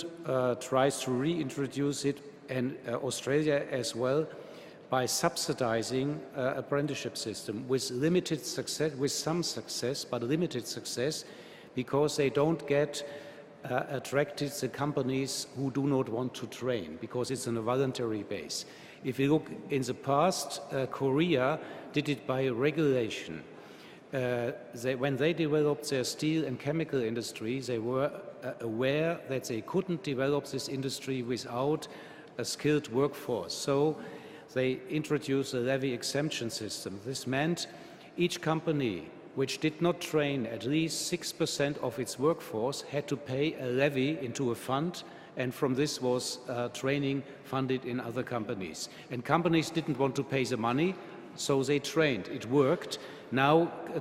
tries to reintroduce it, and Australia as well, by subsidizing apprenticeship system with limited success, with some success, but limited success, because they don't get attracted the companies who do not want to train, because it's on a voluntary base. If you look in the past, Korea did it by regulation. When they developed their steel and chemical industry, they were aware that they couldn't develop this industry without a skilled workforce. So they introduced a levy exemption system. This meant each company which did not train at least 6% of its workforce had to pay a levy into a fund, and from this was training funded in other companies. And companies didn't want to pay the money, so they trained. It worked. Now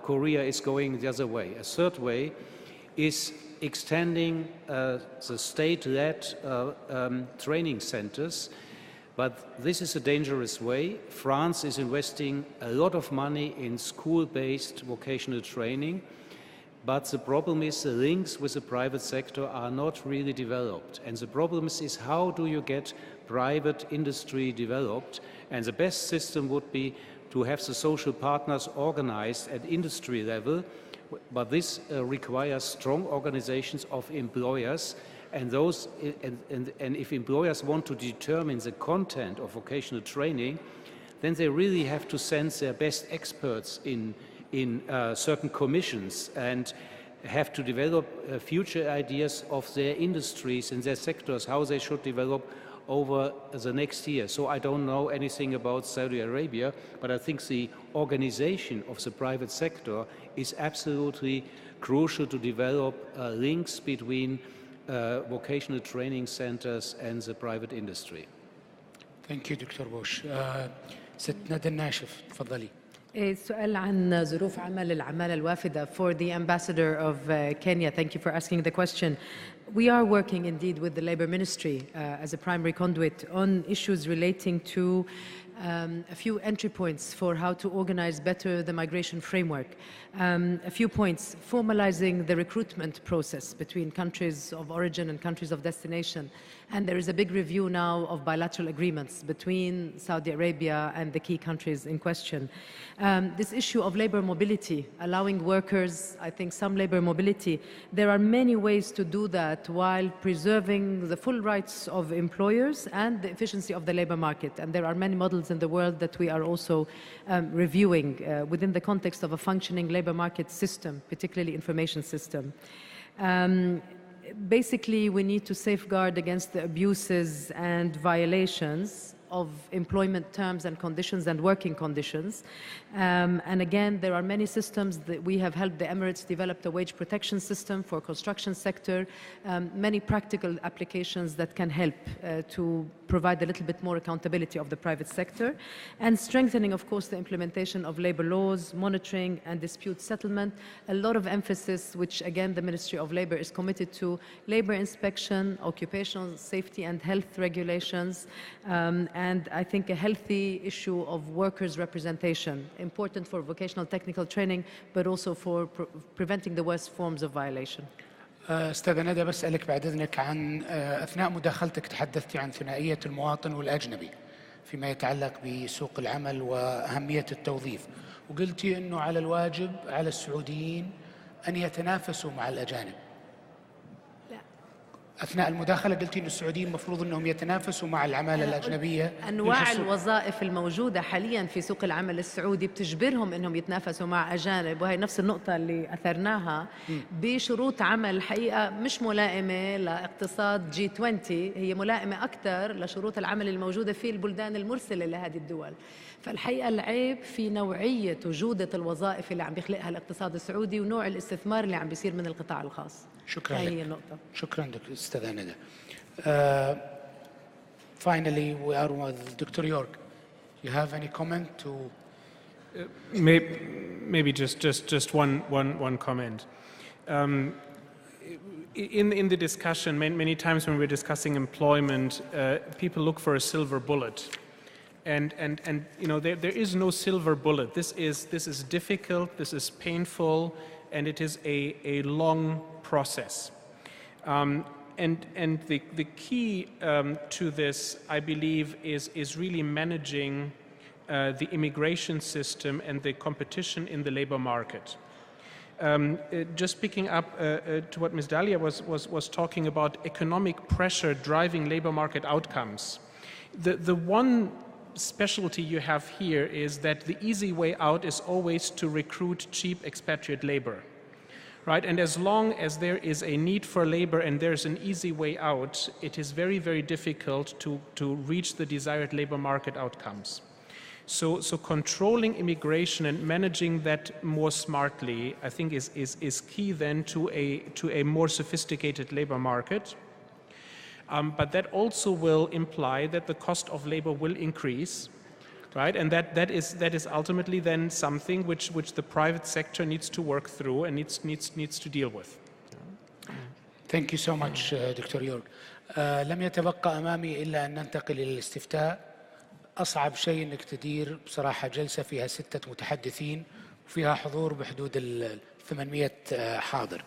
Korea is going the other way. A third way is extending the state-led training centers. But this is a dangerous way. France is investing a lot of money in school-based vocational training, but the problem is the links with the private sector are not really developed. And the problem is how do you get private industry developed? And the best system would be to have the social partners organized at industry level, but this requires strong organizations of employers. And if employers want to determine the content of vocational training, then they really have to send their best experts in certain commissions and have to develop future ideas of their industries and their sectors, how they should develop over the next year. So I don't know anything about Saudi Arabia, but I think the organization of the private sector is absolutely crucial to develop links between vocational training centers and the private industry. Thank you, Dr. Bosch. ست ندى الناشف, تفضلي. السؤال عن ظروف عمل العمالة الوافدة. For the ambassador of Kenya, thank you for asking the question. We are working indeed with the Labour Ministry as a primary conduit on issues relating to a few entry points for how to organize better the migration framework. A few points: formalizing the recruitment process between countries of origin and countries of destination. And there is a big review now of bilateral agreements between Saudi Arabia and the key countries in question. This issue of labor mobility, allowing workers, I think, some labor mobility, there are many ways to do that while preserving the full rights of employers and the efficiency of the labor market. And there are many models in the world that we are also reviewing within the context of a functioning labor market system, particularly information system. Basically, we need to safeguard against the abuses and violations of employment terms and conditions and working conditions. And again, there are many systems that we have helped the Emirates develop a wage protection system for construction sector, many practical applications that can help to provide a little bit more accountability of the private sector, and strengthening, of course, the implementation of labor laws, monitoring and dispute settlement. A lot of emphasis, which again the Ministry of Labor is committed to: labor inspection, occupational safety and health regulations, and I think a healthy issue of workers' representation, important for vocational technical training, but also for preventing the worst forms of violation. أستاذة ندى، بسألك بعد إذنك عن أثناء مداخلتك تحدثتي عن ثنائية المواطن والأجنبي فيما يتعلق بسوق العمل وأهمية التوظيف، وقلتي أنه على الواجب على السعوديين أن يتنافسوا مع الأجانب. أثناء المداخلة قلتي أن السعوديين المفروض أنهم يتنافسوا مع العمالة الأجنبية. أنواع الوظائف الموجودة حالياً في سوق العمل السعودي بتجبرهم أنهم يتنافسوا مع أجانب، وهي نفس النقطة اللي أثرناها بشروط عمل الحقيقة مش ملائمة لاقتصاد G20، هي ملائمة أكثر لشروط العمل الموجودة في البلدان المرسلة لهذه الدول. فالحقيقة العيب في نوعية وجودة الوظائف اللي عم بيخلقها الاقتصاد السعودي ونوع الاستثمار اللي عم بيصير من القطاع الخاص. شكرا لك. هي النقطة. شكرا لك أستاذة ندى. Finally, we are with Dr. Jorg. You have any comment to? Maybe just one comment. In the discussion, many times when we're discussing employment, people look for a silver bullet. And you know, there is no silver bullet. This is difficult, this is painful, and it is a long process. And the key to this, I believe, is really managing the immigration system and the competition in the labor market. Just picking up to what Ms. Dalia was talking about, economic pressure driving labor market outcomes. The one specialty you have here is that the easy way out is always to recruit cheap expatriate labor. Right? And as long as there is a need for labor and there's an easy way out, it is very, very difficult to reach the desired labor market outcomes. So controlling immigration and managing that more smartly, I think, is key then to a more sophisticated labor market. But that also will imply that the cost of labor will increase. Right, and that is ultimately then something which the private sector needs to work through and needs to deal with. Thank you so much, Dr. Jorg. لم يتبقى أمامي إلا أن ننتقل إلى الاستفتاء. أصعب شيء أنك تدير بصراحة جلسة فيها 6 متحدثين وفيها حضور بحدود 800 حاضر.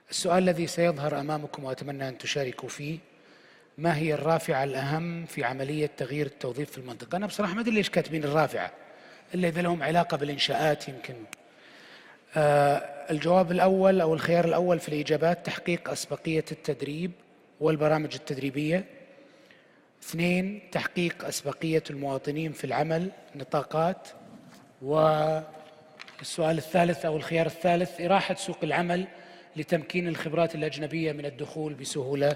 السؤال الذي سيظهر أمامكم وأتمنى أن تشاركوا فيه: ما هي الرافعة الأهم في عملية تغيير التوظيف في المنطقة؟ أنا بصراحة ما أدري ليش كاتبين الرافعة، إلا إذا لهم علاقة بالإنشاءات يمكن. الجواب الأول أو الخيار الأول في الإجابات: تحقيق أسبقية التدريب والبرامج التدريبية. 2. تحقيق أسبقية المواطنين في العمل، نطاقات. والسؤال الثالث أو الخيار الثالث: إراحة سوق العمل لتمكين الخبرات الأجنبية من الدخول بسهولة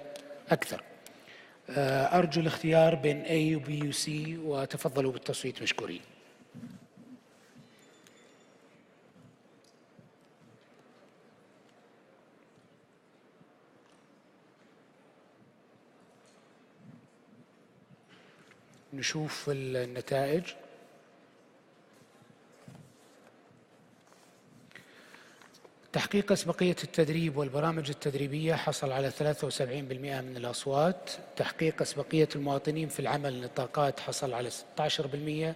أكثر. أرجو الاختيار بين A و B و C، وتفضلوا بالتصويت مشكورين. نشوف النتائج. تحقيق أسبقية التدريب والبرامج التدريبية حصل على 73% من الأصوات. تحقيق أسبقية المواطنين في العمل نطاقات حصل على 16%،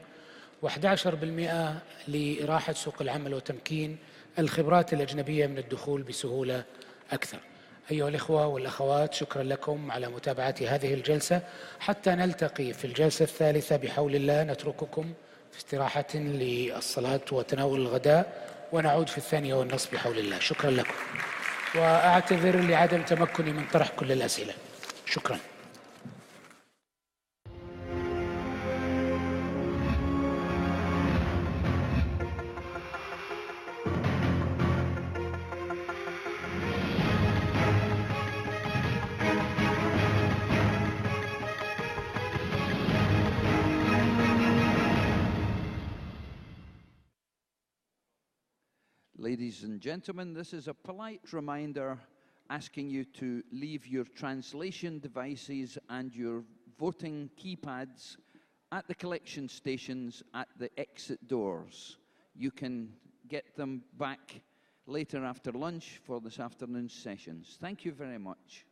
و11% لإراحة سوق العمل وتمكين الخبرات الأجنبية من الدخول بسهولة أكثر. أيها الإخوة والأخوات، شكرا لكم على متابعة هذه الجلسة. حتى نلتقي في الجلسة الثالثة بحول الله، نترككم في استراحة للصلاة وتناول الغداء، ونعود في الثانية والنصف بحول الله. شكرا لكم، وأعتذر لعدم تمكني من طرح كل الأسئلة. شكرا. Ladies and gentlemen, this is a polite reminder asking you to leave your translation devices and your voting keypads at the collection stations at the exit doors. You can get them back later after lunch for this afternoon's sessions. Thank you very much.